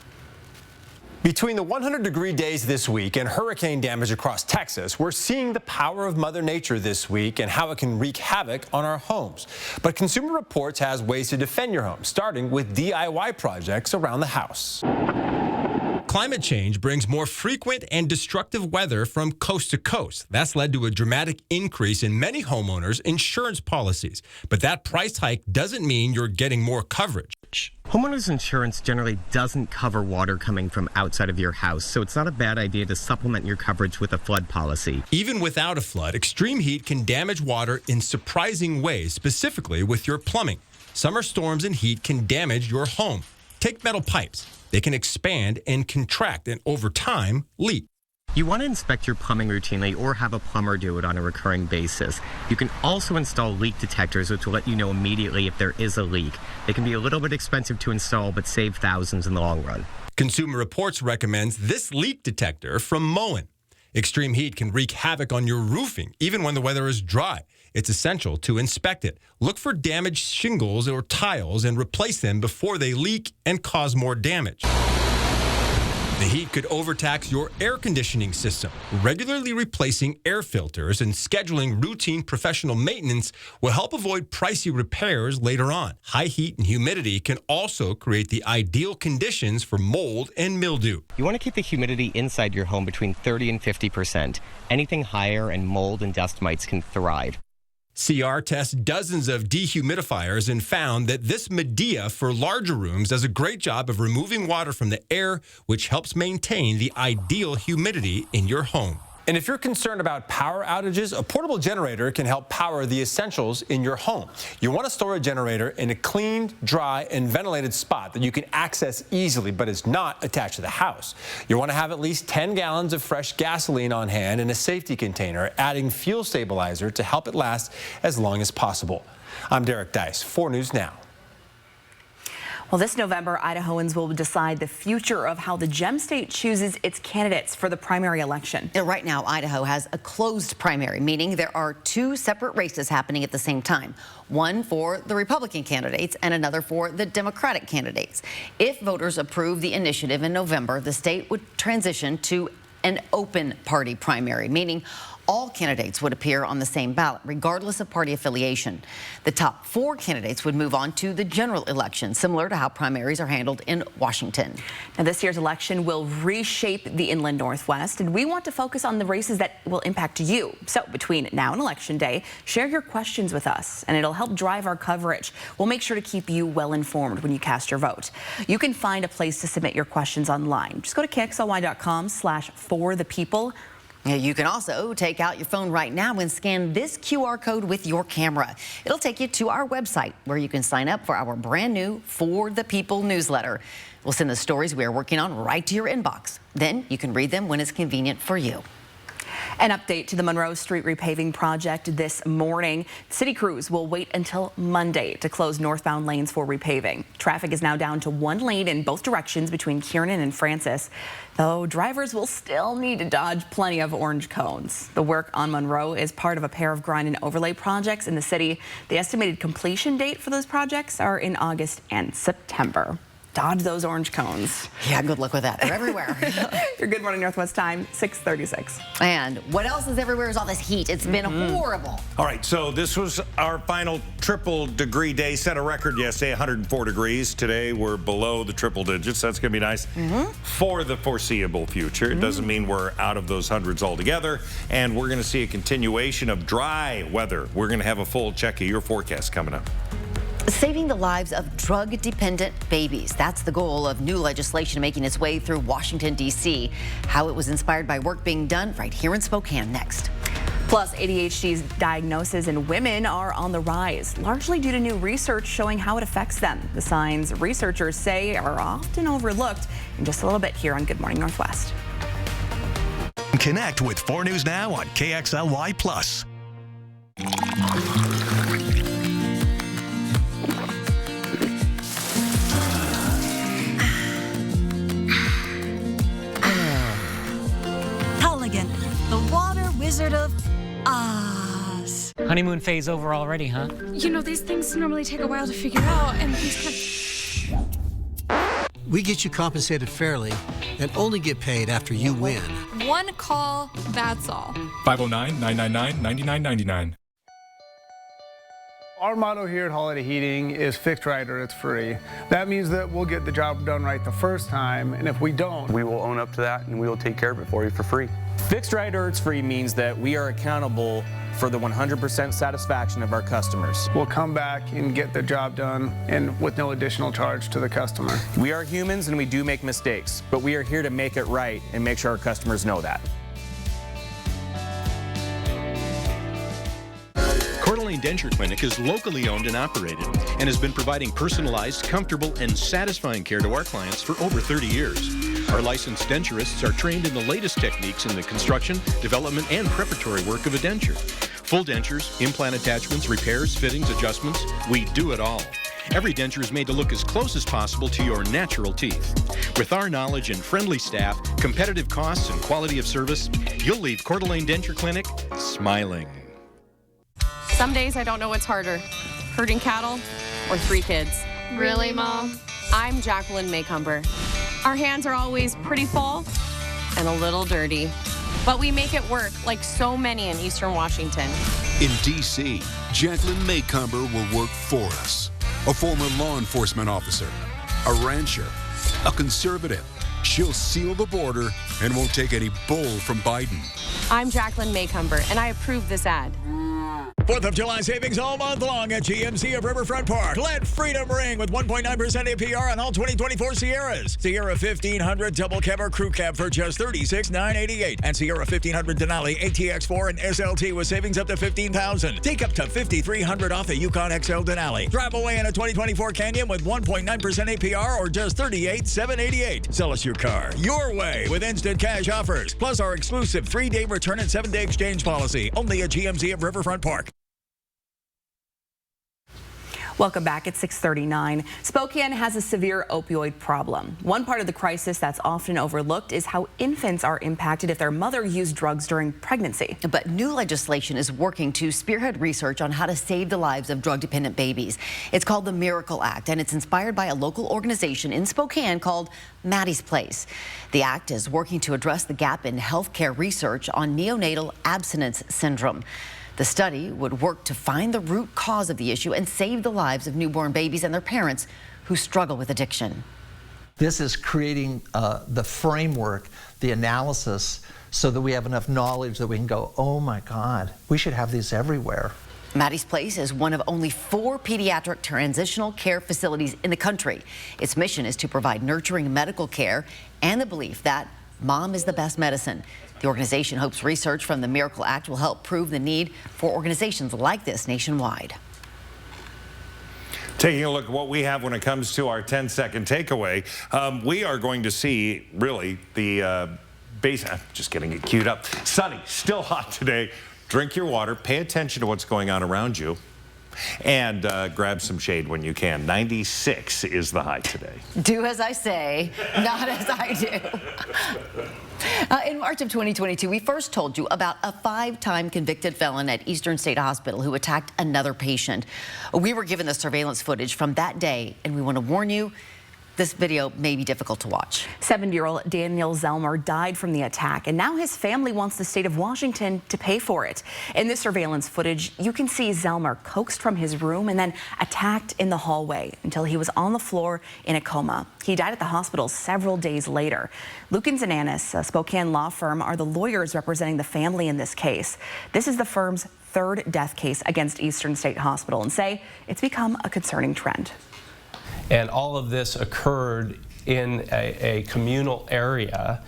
Between the 100-degree days this week and hurricane damage across Texas, we're seeing the power of Mother Nature this week and how it can wreak havoc on our homes. But Consumer Reports has ways to defend your home, starting with DIY projects around the house. Climate change brings more frequent and destructive weather from coast to coast. That's led to a dramatic increase in many homeowners' insurance policies. But that price hike doesn't mean you're getting more coverage. Homeowners insurance generally doesn't cover water coming from outside of your house, so it's not a bad idea to supplement your coverage with a flood policy. Even without a flood, extreme heat can damage water in surprising ways, specifically with your plumbing. Summer storms and heat can damage your home. Take metal pipes. They can expand and contract and over time leak. You want to inspect your plumbing routinely or have a plumber do it on a recurring basis. You can also install leak detectors, which will let you know immediately if there is a leak. They can be a little bit expensive to install, but save thousands in the long run. Consumer Reports recommends this leak detector from Moen. Extreme heat can wreak havoc on your roofing, even when the weather is dry. It's essential to inspect it. Look for damaged shingles or tiles and replace them before they leak and cause more damage. The heat could overtax your air conditioning system. Regularly replacing air filters and scheduling routine professional maintenance will help avoid pricey repairs later on. High heat and humidity can also create the ideal conditions for mold and mildew. You want to keep the humidity inside your home between 30 and 50%. Anything higher and mold and dust mites can thrive. CR tested dozens of dehumidifiers and found that this Medea for larger rooms does a great job of removing water from the air, which helps maintain the ideal humidity in your home. And if you're concerned about power outages, a portable generator can help power the essentials in your home. You want to store a generator in a clean, dry, and ventilated spot that you can access easily, but is not attached to the house. You want to have at least 10 gallons of fresh gasoline on hand in a safety container, adding fuel stabilizer to help it last as long as possible. I'm Derek Dice, 4 News Now. Well, this November, Idahoans will decide the future of how the Gem State chooses its candidates for the primary election. Right now, Idaho has a closed primary, meaning there are 2 separate races happening at the same time. One for the Republican candidates and another for the Democratic candidates. If voters approve the initiative in November, the state would transition to an open party primary, meaning all candidates would appear on the same ballot, regardless of party affiliation. The top 4 candidates would move on to the general election, similar to how primaries are handled in Washington. Now, this year's election will reshape the Inland Northwest, and we want to focus on the races that will impact you. So between now and Election Day, share your questions with us, and it'll help drive our coverage. We'll make sure to keep you well informed when you cast your vote. You can find a place to submit your questions online. Just go to KXLY.com/forthepeople. You can also take out your phone right now and scan this QR code with your camera. It'll take you to our website where you can sign up for our brand new For the People newsletter. We'll send the stories we are working on right to your inbox. Then you can read them when it's convenient for you. An update to the Monroe Street repaving project this morning. City crews will wait until Monday to close northbound lanes for repaving. Traffic is now down to 1 lane in both directions between Kiernan and Francis, though drivers will still need to dodge plenty of orange cones. The work on Monroe is part of a pair of grind and overlay projects in the city. The estimated completion date for those projects are in August and September. Dodge those orange cones. Yeah, good luck with that. They're everywhere. Your Good Morning Northwest time, 6:36. And what else is everywhere is all this heat. It's been horrible. All right, so this was our final triple degree day. Set a record yesterday, 104 degrees. Today we're below the triple digits. That's going to be nice for the foreseeable future. It doesn't mean we're out of those hundreds altogether. And we're going to see a continuation of dry weather. We're going to have a full check of your forecast coming up. Saving the lives of drug-dependent babies. That's the goal of new legislation making its way through Washington, D.C. How it was inspired by work being done right here in Spokane next. Plus, ADHD's diagnosis in women are on the rise, largely due to new research showing how it affects them. The signs researchers say are often overlooked. In just a little bit here on Good Morning Northwest. Connect with 4 News Now on KXLY+. The water wizard of Oz. Honeymoon phase over already, huh? You know, these things normally take a while to figure out, and these We get you compensated fairly and only get paid after you win. One call, that's all. 509-999-9999. Our motto here at Holiday Heating is fixed right or it's free. That means that we'll get the job done right the first time, and if we don't, we will own up to that and we will take care of it for you for free. Fixed right or it's free means that we are accountable for the 100% satisfaction of our customers. We'll come back and get the job done and with no additional charge to the customer. We are humans and we do make mistakes, but we are here to make it right and make sure our customers know that. Coeur d'Alene Denture Clinic is locally owned and operated and has been providing personalized, comfortable, and satisfying care to our clients for over 30 years. Our licensed denturists are trained in the latest techniques in the construction, development, and preparatory work of a denture. Full dentures, implant attachments, repairs, fittings, adjustments, we do it all. Every denture is made to look as close as possible to your natural teeth. With our knowledge and friendly staff, competitive costs, and quality of service, you'll leave Coeur d'Alene Denture Clinic smiling. Some days I don't know what's harder, herding cattle or 3 kids. Really, Mom? I'm Jacqueline Maycumber. Our hands are always pretty full and a little dirty, but we make it work like so many in Eastern Washington. In D.C., Jacqueline Maycomber will work for us. A former law enforcement officer, a rancher, a conservative. She'll seal the border and won't take any bull from Biden. I'm Jacqueline Maycomber, and I approve this ad. 4th of July savings all month long at GMC of Riverfront Park. Let freedom ring with 1.9% APR on all 2024 Sierras. Sierra 1500 double cab or crew cab for just $36,988. And Sierra 1500 Denali ATX4 and SLT with savings up to $15,000. Take up to $5,300 off the Yukon XL Denali. Drive away in a 2024 Canyon with 1.9% APR or just $38,788. Sell us your car your way with instant cash offers. Plus our exclusive 3-day return and 7-day exchange policy. Only at GMC of Riverfront Park. Welcome back at 6:39. Spokane has a severe opioid problem. One part of the crisis that's often overlooked is how infants are impacted if their mother used drugs during pregnancy. But new legislation is working to spearhead research on how to save the lives of drug-dependent babies. It's called the Miracle Act, and it's inspired by a local organization in Spokane called Maddie's Place. The act is working to address the gap in healthcare research on neonatal abstinence syndrome. The study would work to find the root cause of the issue and save the lives of newborn babies and their parents who struggle with addiction. This is creating the framework, the analysis, so that we have enough knowledge that we can go, oh my God, we should have these everywhere. Maddie's Place is one of only 4 pediatric transitional care facilities in the country. Its mission is to provide nurturing medical care and the belief that mom is the best medicine. The organization hopes research from the Miracle Act will help prove the need for organizations like this nationwide. Taking a look at what we have when it comes to our 10-second takeaway, we are going to see really the base. I'm just getting it queued up. Sunny, still hot today. Drink your water. Pay attention to what's going on around you. And grab some shade when you can. 96 is the high today. Do as I say, not as I do. In March of 2022, we first told you about a 5-time convicted felon at Eastern State Hospital who attacked another patient. We were given the surveillance footage from that day, and we want to warn you, this video may be difficult to watch. 70-year-old Daniel Zelmer died from the attack, and now his family wants the state of Washington to pay for it. In this surveillance footage, you can see Zelmer coaxed from his room and then attacked in the hallway until he was on the floor in a coma. He died at the hospital several days later. Lukens and Annis, a Spokane law firm, are the lawyers representing the family in this case. This is the firm's 3rd death case against Eastern State Hospital, and say it's become a concerning trend. And all of this occurred in a communal area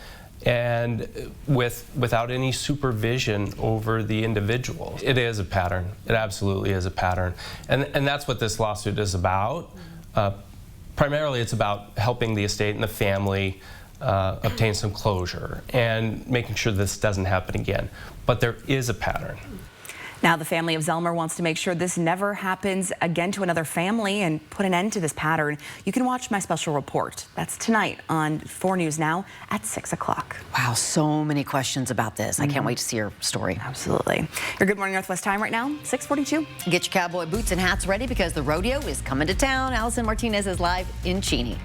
and without any supervision over the individual. It is a pattern. It absolutely is a pattern. And that's what this lawsuit is about. Primarily, it's about helping the estate and the family obtain some closure and making sure this doesn't happen again. But there is a pattern. Now, the family of Zelmer wants to make sure this never happens again to another family and put an end to this pattern. You can watch my special report. That's tonight on 4 News Now at 6 o'clock. Wow, so many questions about this. I can't wait to see your story. Absolutely. Your Good Morning Northwest time right now, 6:42. Get your cowboy boots and hats ready because the rodeo is coming to town. Allison Martinez is live in Cheney.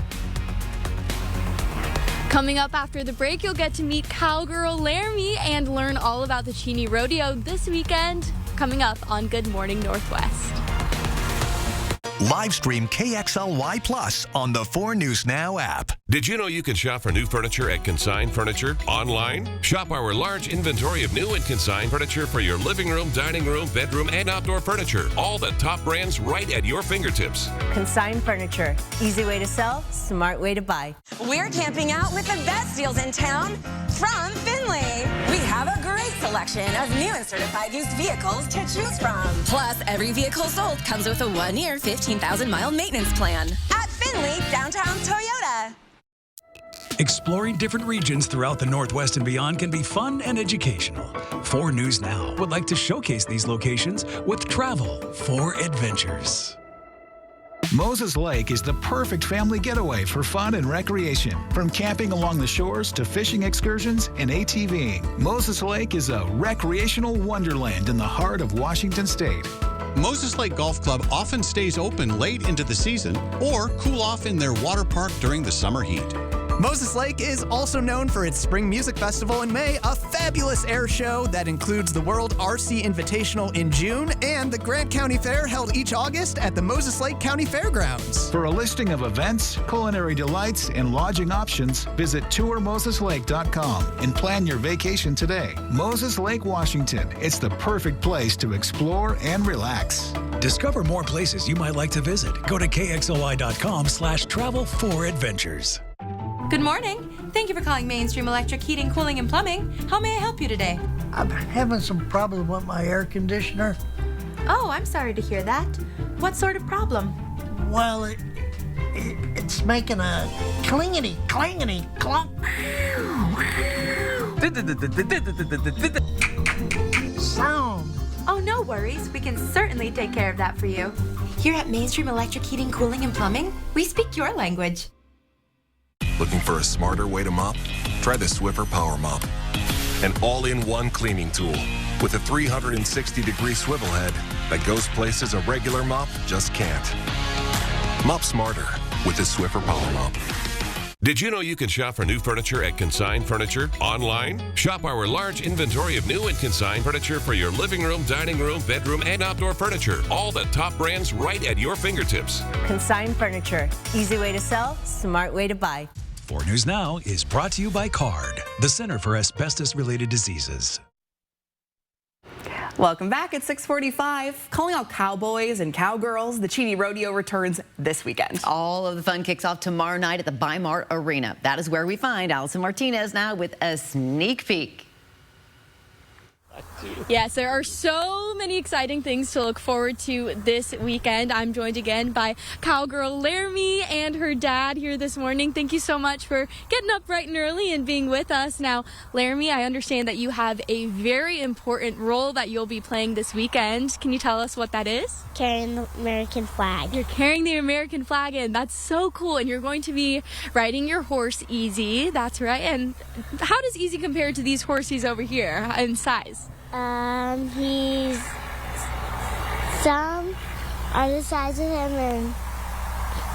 Coming up after the break, you'll get to meet Cowgirl Laramie and learn all about the Cheney Rodeo this weekend. Coming up on Good Morning Northwest. Live stream KXLY Plus on the 4 News Now app. Did you know you can shop for new furniture at Consign Furniture online? Shop our large inventory of new and consigned furniture for your living room, dining room, bedroom, and outdoor furniture. All the top brands right at your fingertips. Consign Furniture. Easy way to sell, smart way to buy. We're camping out with the best deals in town from Finley. We have a great selection of new and certified used vehicles to choose from. Plus, every vehicle sold comes with a 1-year, 15,000-mile maintenance plan. At Finley, downtown Toyota. Exploring different regions throughout the Northwest and beyond can be fun and educational. 4 News Now would like to showcase these locations with Travel for Adventures. Moses Lake is the perfect family getaway for fun and recreation. From camping along the shores to fishing excursions and ATVing, Moses Lake is a recreational wonderland in the heart of Washington State. Moses Lake Golf Club often stays open late into the season or cool off in their water park during the summer heat. Moses Lake is also known for its Spring Music Festival in May, a fabulous air show that includes the World RC Invitational in June and the Grant County Fair held each August at the Moses Lake County Fairgrounds. For a listing of events, culinary delights, and lodging options, visit tourmoseslake.com and plan your vacation today. Moses Lake, Washington. It's the perfect place to explore and relax. Discover more places you might like to visit. Go to KXLY.com/travel4adventures. Good morning. Thank you for calling Mainstream Electric Heating, Cooling, and Plumbing. How may I help you today? I'm having some problem with my air conditioner. Oh, I'm sorry to hear that. What sort of problem? Well, it's making a clangety clunk sound. Oh, no worries. We can certainly take care of that for you. Here at Mainstream Electric Heating, Cooling, and Plumbing, we speak your language. Looking for a smarter way to mop? Try the Swiffer Power Mop. An all-in-one cleaning tool with a 360-degree swivel head that goes places a regular mop just can't. Mop smarter with the Swiffer Power Mop. Did you know you can shop for new furniture at Consign Furniture online? Shop our large inventory of new and consigned furniture for your living room, dining room, bedroom, and outdoor furniture. All the top brands right at your fingertips. Consign Furniture. Easy way to sell, smart way to buy. 4 News Now is brought to you by CARD, the Center for Asbestos-Related Diseases. Welcome back at 6:45. Calling out cowboys and cowgirls, the Cheney Rodeo returns this weekend. All of the fun kicks off tomorrow night at the Bi-Mart Arena. That is where we find Allison Martinez now with a sneak peek. Yes, there are so many exciting things to look forward to this weekend. I'm joined again by cowgirl Laramie and her dad here this morning. Thank you so much for getting up bright and early and being with us. Now, Laramie, I understand that you have a very important role that you'll be playing this weekend. Can you tell us what that is? Carrying the American flag. You're carrying the American flag in. That's so cool. And you're going to be riding your horse, Easy. That's right. And how does Easy compare to these horses over here in size? He's some are the size of him and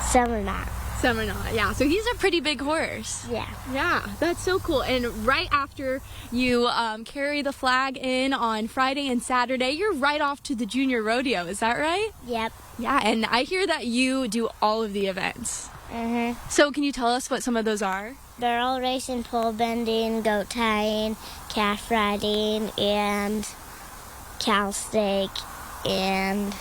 some are not. Some are not, yeah. So he's a pretty big horse. Yeah. Yeah, that's so cool. And right after you carry the flag in on Friday and Saturday, you're right off to the Junior Rodeo. Is that right? Yep. Yeah, and I hear that you do all of the events. Mm-hmm. So can you tell us what some of those are? Barrel racing, pole bending, goat tying, calf riding, and cow stake, and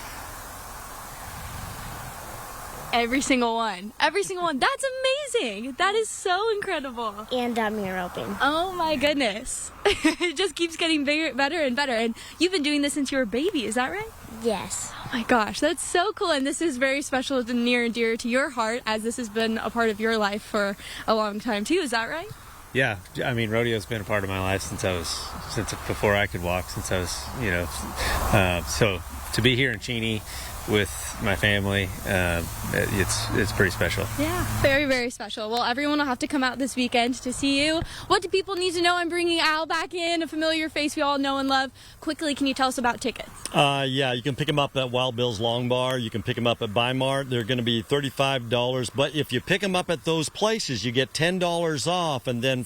every single one. Every single one. That's amazing. That is so incredible. And dummy roping. Oh my goodness. It just keeps getting bigger, better and better. And you've been doing this since you were a baby, is that right? Yes. Oh my gosh, that's so cool. And this is very special and near and dear to your heart, as this has been a part of your life for a long time too, is that right? Yeah, I mean, rodeo's been a part of my life since before I could walk, since I was, so to be here in Cheney with my family, it's pretty special. Yeah, very, very special. Well, everyone will have to come out this weekend to see you. What do people need to know? I'm bringing Al back in, a familiar face we all know and love. Quickly, can you tell us about tickets? Yeah, you can pick them up at Wild Bill's Long Bar. You can pick them up at Bi-Mart. They're going to be $35, but if you pick them up at those places, you get $10 off. And then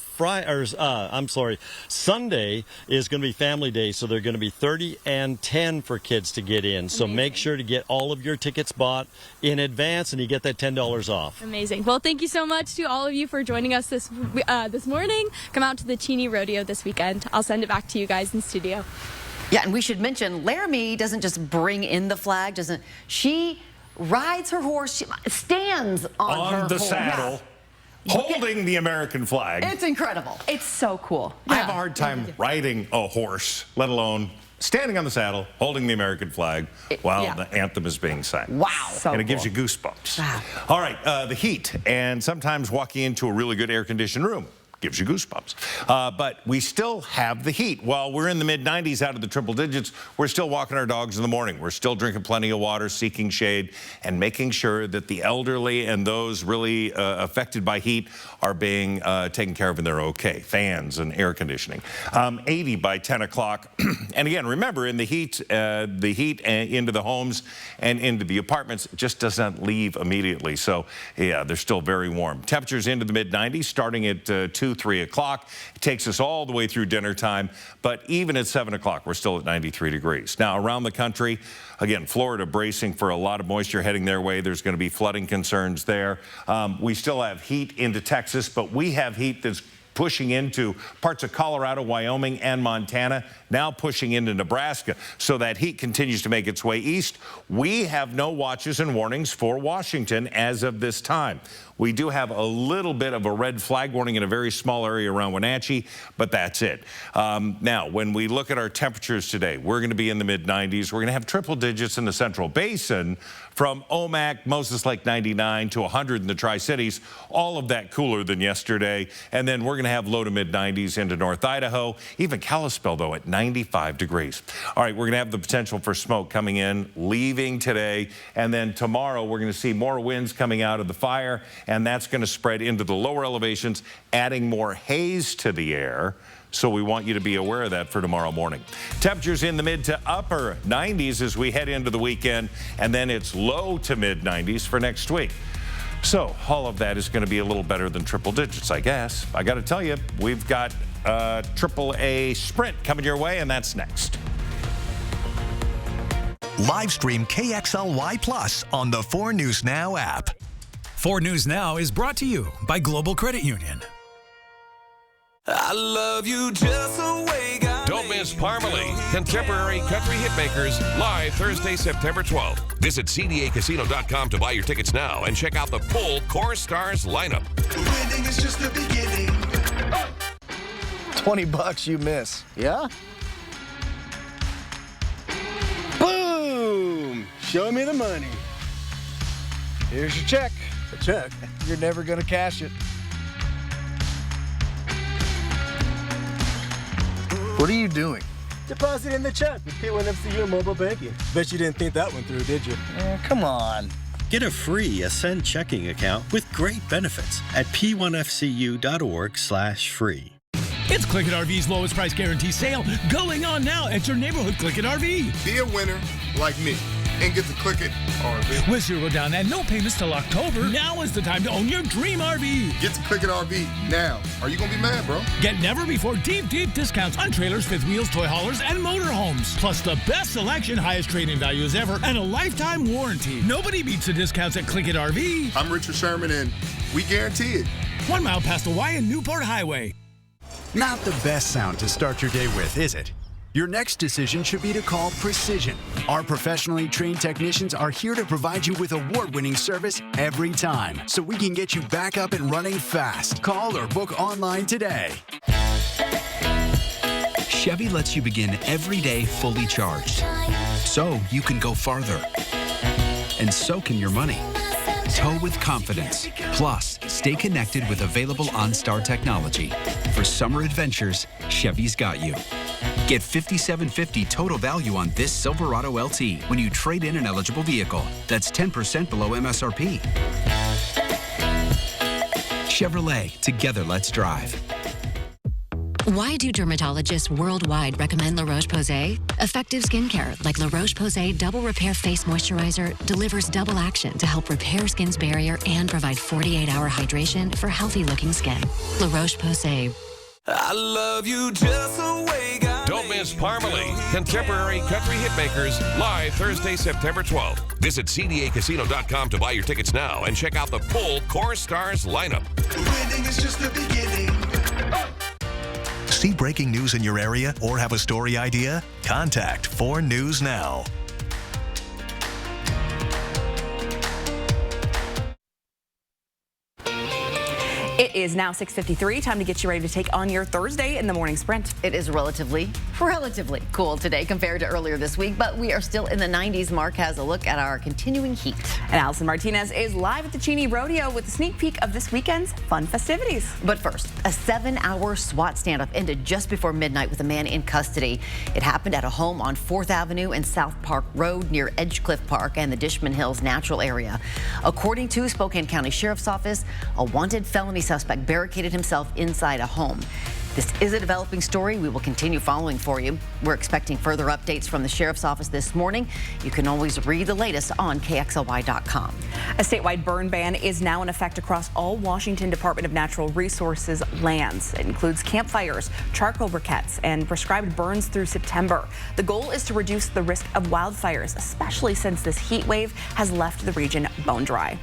Sunday is going to be Family Day, so they're going to be $30 and $10 for kids to get in. So Amazing. Make sure to get all of your tickets bought in advance, and you get that $10 off. Amazing. Well, thank you so much to all of you for joining us this morning. Come out to the Cheney Rodeo this weekend. I'll send it back to you guys in studio. Yeah, and we should mention, Laramie doesn't just bring in the flag, she rides her horse, she stands on her the horse. saddle, holding the American flag. It's incredible. It's so cool. I have a hard time riding a horse, let alone standing on the saddle, holding the American flag while the anthem is being sung. Wow. So and it gives cool. you goosebumps. Wow. All right, the heat and sometimes walking into a really good air-conditioned room gives you goosebumps. But we still have the heat. While we're in the mid-90s out of the triple digits, we're still walking our dogs in the morning. We're still drinking plenty of water, seeking shade, and making sure that the elderly and those really affected by heat are being taken care of and they're okay. Fans and air conditioning. 80 by 10 o'clock. And again, remember, in the heat into the homes and into the apartments just doesn't leave immediately. So, yeah, they're still very warm. Temperatures into the mid-90s starting at 2-3 o'clock. It takes us all the way through dinner time, but even at 7 o'clock, we're still at 93 degrees. Now, around the country, again, Florida bracing for a lot of moisture heading their way. There's going to be flooding concerns there. We still have heat into Texas, but we have heat that's pushing into parts of Colorado, Wyoming, and Montana, now pushing into Nebraska. So that heat continues to make its way east. We have no watches and warnings for Washington as of this time. We do have a little bit of a red flag warning in a very small area around Wenatchee, but that's it. Now, when we look at our temperatures today, we're going to be in the mid-90s. We're going to have triple digits in the Central Basin from Omak, Moses Lake 99 to 100 in the Tri-Cities, all of that cooler than yesterday. And then we're going to have low to mid-90s into North Idaho, even Kalispell, though, at 95 degrees. All right, we're going to have the potential for smoke coming in, leaving today. And then tomorrow, we're going to see more winds coming out of the fire, and that's going to spread into the lower elevations, adding more haze to the air. So we want you to be aware of that for tomorrow morning. Temperatures in the mid to upper 90s as we head into the weekend, and then it's low to mid 90s for next week. So all of that is going to be a little better than triple digits, I guess. I got to tell you, we've got AAA Sprint coming your way, and that's next. Live stream KXLY Plus on the 4 News Now app. 4 News Now is brought to you by Global Credit Union. I love you just the way God Don't miss Parmalee, Contemporary Country Hitmakers, live Thursday, September 12th. Visit CDAcasino.com to buy your tickets now and check out the full Core Stars lineup. Winning is just the beginning. $20 you miss. Yeah? Boom! Show me the money. Here's your check. A check? You're never going to cash it. What are you doing? Depositing the check with P1FCU Mobile Banking. Bet you didn't think that one through, did you? Come on. Get a free Ascend checking account with great benefits at p1fcu.org/free. It's Click It RV's lowest price guarantee sale going on now at your neighborhood Click It RV. Be a winner like me and get to Click It RV. With 0 down and no payments till October, now is the time to own your dream RV. Get to Click It RV now. Are you going to be mad, bro? Get never before deep discounts on trailers, fifth wheels, toy haulers, and motorhomes. Plus the best selection, highest trade-in values ever, and a lifetime warranty. Nobody beats the discounts at Click It RV. I'm Richard Sherman, and we guarantee it. 1 mile past the Y and Newport Highway. Not the best sound to start your day with, is it? Your next decision should be to call Precision. Our professionally trained technicians are here to provide you with award-winning service every time, so we can get you back up and running fast. Call or book online today. Chevy lets you begin every day fully charged, so you can go farther. And so can your money. Tow with confidence. Plus, stay connected with available OnStar technology. For summer adventures, Chevy's got you. Get $5,750 total value on this Silverado LT when you trade in an eligible vehicle. That's 10% below MSRP. Chevrolet, together let's drive. Why do dermatologists worldwide recommend La Roche-Posay? Effective skincare like La Roche-Posay Double Repair Face Moisturizer delivers double action to help repair skin's barrier and provide 48-hour hydration for healthy-looking skin. La Roche-Posay. I love you just the way God Don't miss Parmalee, Contemporary Country Hitmakers, live Thursday, September 12th. Visit CDAcasino.com to buy your tickets now and check out the full Core Stars lineup. Winning is just the beginning. See breaking news in your area or have a story idea? Contact 4 News Now. It is now 6:53. Time to get you ready to take on your Thursday in the morning sprint. It is relatively cool today compared to earlier this week, but we are still in the 90s. Mark has a look at our continuing heat. And Allison Martinez is live at the Cheney Rodeo with a sneak peek of this weekend's fun festivities. But first, a 7-hour SWAT standoff ended just before midnight with a man in custody. It happened at a home on 4th Avenue and South Park Road near Edgecliff Park and the Dishman Hills Natural Area. According to Spokane County Sheriff's Office, a wanted felony suspect barricaded himself inside a home. This is a developing story we will continue following for you. We're expecting further updates from the Sheriff's Office this morning. You can always read the latest on KXLY.com. A statewide burn ban is now in effect across all Washington Department of Natural Resources lands. It includes campfires, charcoal briquettes, and prescribed burns through September. The goal is to reduce the risk of wildfires, especially since this heat wave has left the region bone dry.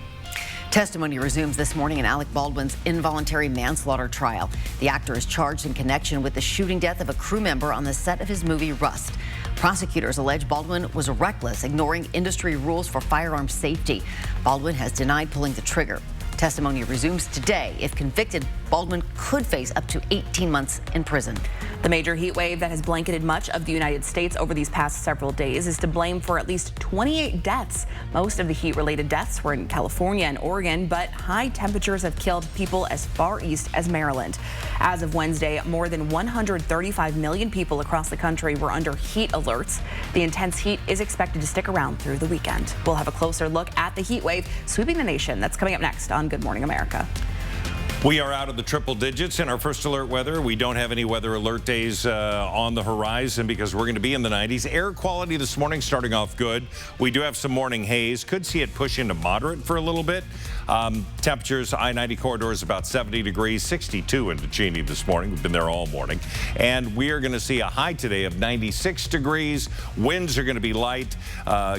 Testimony resumes this morning in Alec Baldwin's involuntary manslaughter trial. The actor is charged in connection with the shooting death of a crew member on the set of his movie Rust. Prosecutors allege Baldwin was reckless, ignoring industry rules for firearm safety. Baldwin has denied pulling the trigger. Testimony resumes today. If convicted, Baldwin could face up to 18 months in prison. The major heat wave that has blanketed much of the United States over these past several days is to blame for at least 28 deaths. Most of the heat-related deaths were in California and Oregon, but high temperatures have killed people as far east as Maryland. As of Wednesday, more than 135 million people across the country were under heat alerts. The intense heat is expected to stick around through the weekend. We'll have a closer look at the heat wave sweeping the nation. That's coming up next on Good Morning America. We are out of the triple digits in our first alert weather. We don't have any weather alert days on the horizon because we're going to be in the 90s. Air quality this morning starting off good. We do have some morning haze. Could see it push into moderate for a little bit. Temperatures, I-90 corridor is about 70 degrees, 62 into Cheney this morning. We've been there all morning. And we are going to see a high today of 96 degrees. Winds are going to be light,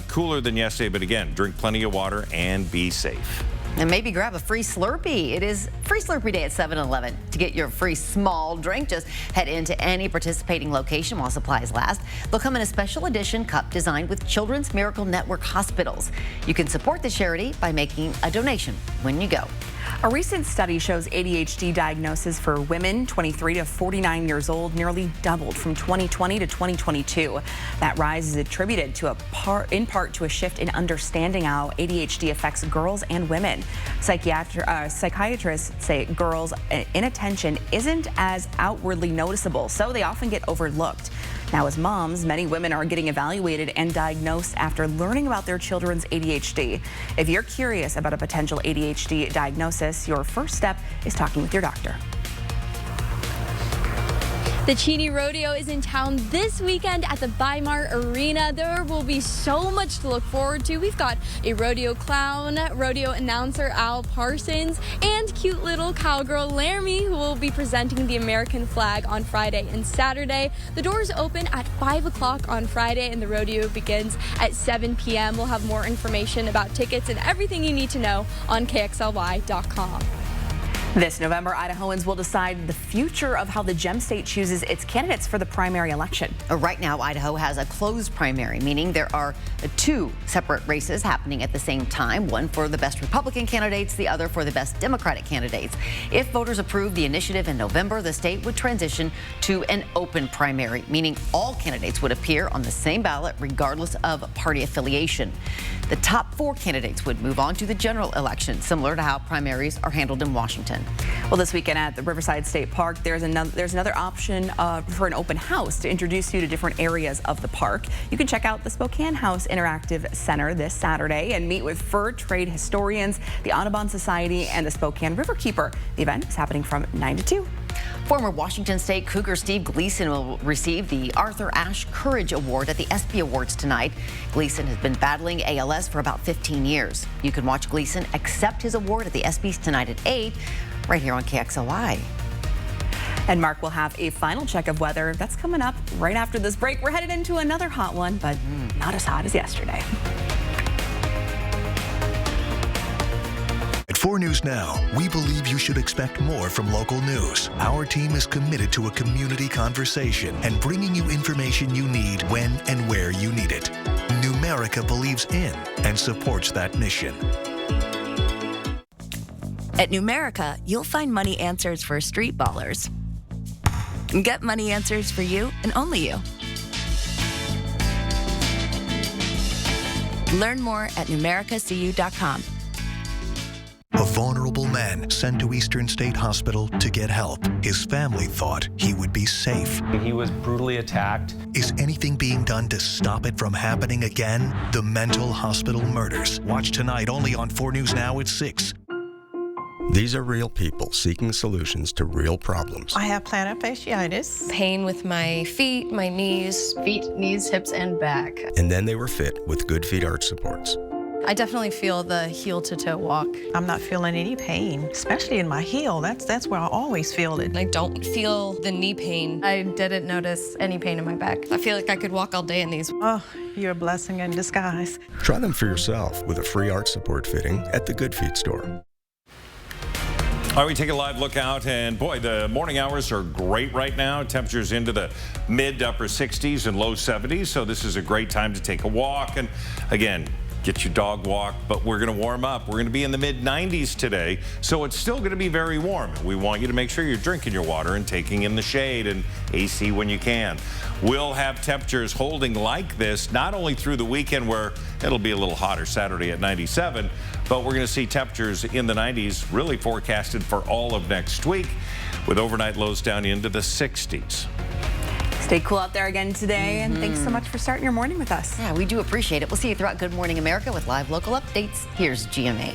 cooler than yesterday. But again, drink plenty of water and be safe. And maybe grab a free Slurpee. It is Free Slurpee Day at 7-Eleven. To get your free small drink, just head into any participating location while supplies last. They'll come in a special edition cup designed with Children's Miracle Network hospitals. You can support the charity by making a donation when you go. A recent study shows ADHD diagnosis for women 23 to 49 years old nearly doubled from 2020 to 2022. That rise is attributed to in part to a shift in understanding how ADHD affects girls and women. Psychiatrists say girls' inattention isn't as outwardly noticeable, so they often get overlooked. Now, as moms, many women are getting evaluated and diagnosed after learning about their children's ADHD. If you're curious about a potential ADHD diagnosis, your first step is talking with your doctor. The Cheney Rodeo is in town this weekend at the Bimart Arena. There will be so much to look forward to. We've got a rodeo clown, rodeo announcer Al Parsons, and cute little cowgirl Laramie, who will be presenting the American flag on Friday and Saturday. The doors open at 5 o'clock on Friday, and the rodeo begins at 7 p.m. We'll have more information about tickets and everything you need to know on KXLY.com. This November, Idahoans will decide the future of how the Gem State chooses its candidates for the primary election. Right now, Idaho has a closed primary, meaning there are 2 separate races happening at the same time, one for the best Republican candidates, the other for the best Democratic candidates. If voters approve the initiative in November, the state would transition to an open primary, meaning all candidates would appear on the same ballot regardless of party affiliation. The top 4 candidates would move on to the general election, similar to how primaries are handled in Washington. Well, this weekend at the Riverside State Park, there's another option for an open house to introduce you to different areas of the park. You can check out the Spokane House Interactive Center this Saturday and meet with fur trade historians, the Audubon Society, and the Spokane Riverkeeper. The event is happening from 9 to 2. Former Washington State Cougar Steve Gleason will receive the Arthur Ashe Courage Award at the ESPY Awards tonight. Gleason has been battling ALS for about 15 years. You can watch Gleason accept his award at the ESPYs tonight at 8, right here on KXLY. And Mark will have a final check of weather. That's coming up right after this break. We're headed into another hot one, but not as hot as yesterday. At 4 News Now, we believe you should expect more from local news. Our team is committed to a community conversation and bringing you information you need when and where you need it. Numerica believes in and supports that mission. At Numerica, you'll find money answers for street ballers. Get money answers for you and only you. Learn more at numericacu.com. A vulnerable man sent to Eastern State Hospital to get help. His family thought he would be safe. He was brutally attacked. Is anything being done to stop it from happening again? The Mental Hospital Murders. Watch tonight only on 4 News Now at 6. These are real people seeking solutions to real problems. I have plantar fasciitis. Pain with my feet, my knees, hips, and back. And then they were fit with Good Feet arch supports. I definitely feel the heel-to-toe walk. I'm not feeling any pain, especially in my heel. That's where I always feel it. I don't feel the knee pain. I didn't notice any pain in my back. I feel like I could walk all day in these. Oh, you're a blessing in disguise. Try them for yourself with a free arch support fitting at the Good Feet store. All right, we take a live look out, and boy, the morning hours are great right now. Temperatures into the mid to upper 60s and low 70s, so this is a great time to take a walk. And again, get your dog walk, but we're going to warm up. We're going to be in the mid 90s today, so it's still going to be very warm. We want you to make sure you're drinking your water and taking in the shade and AC when you can. We'll have temperatures holding like this not only through the weekend, where it'll be a little hotter Saturday at 97, but we're going to see temperatures in the 90s really forecasted for all of next week, with overnight lows down into the 60s. Stay cool out there again today, and thanks so much for starting your morning with us. Yeah, we do appreciate it. We'll see you throughout Good Morning America with live local updates. Here's GMA.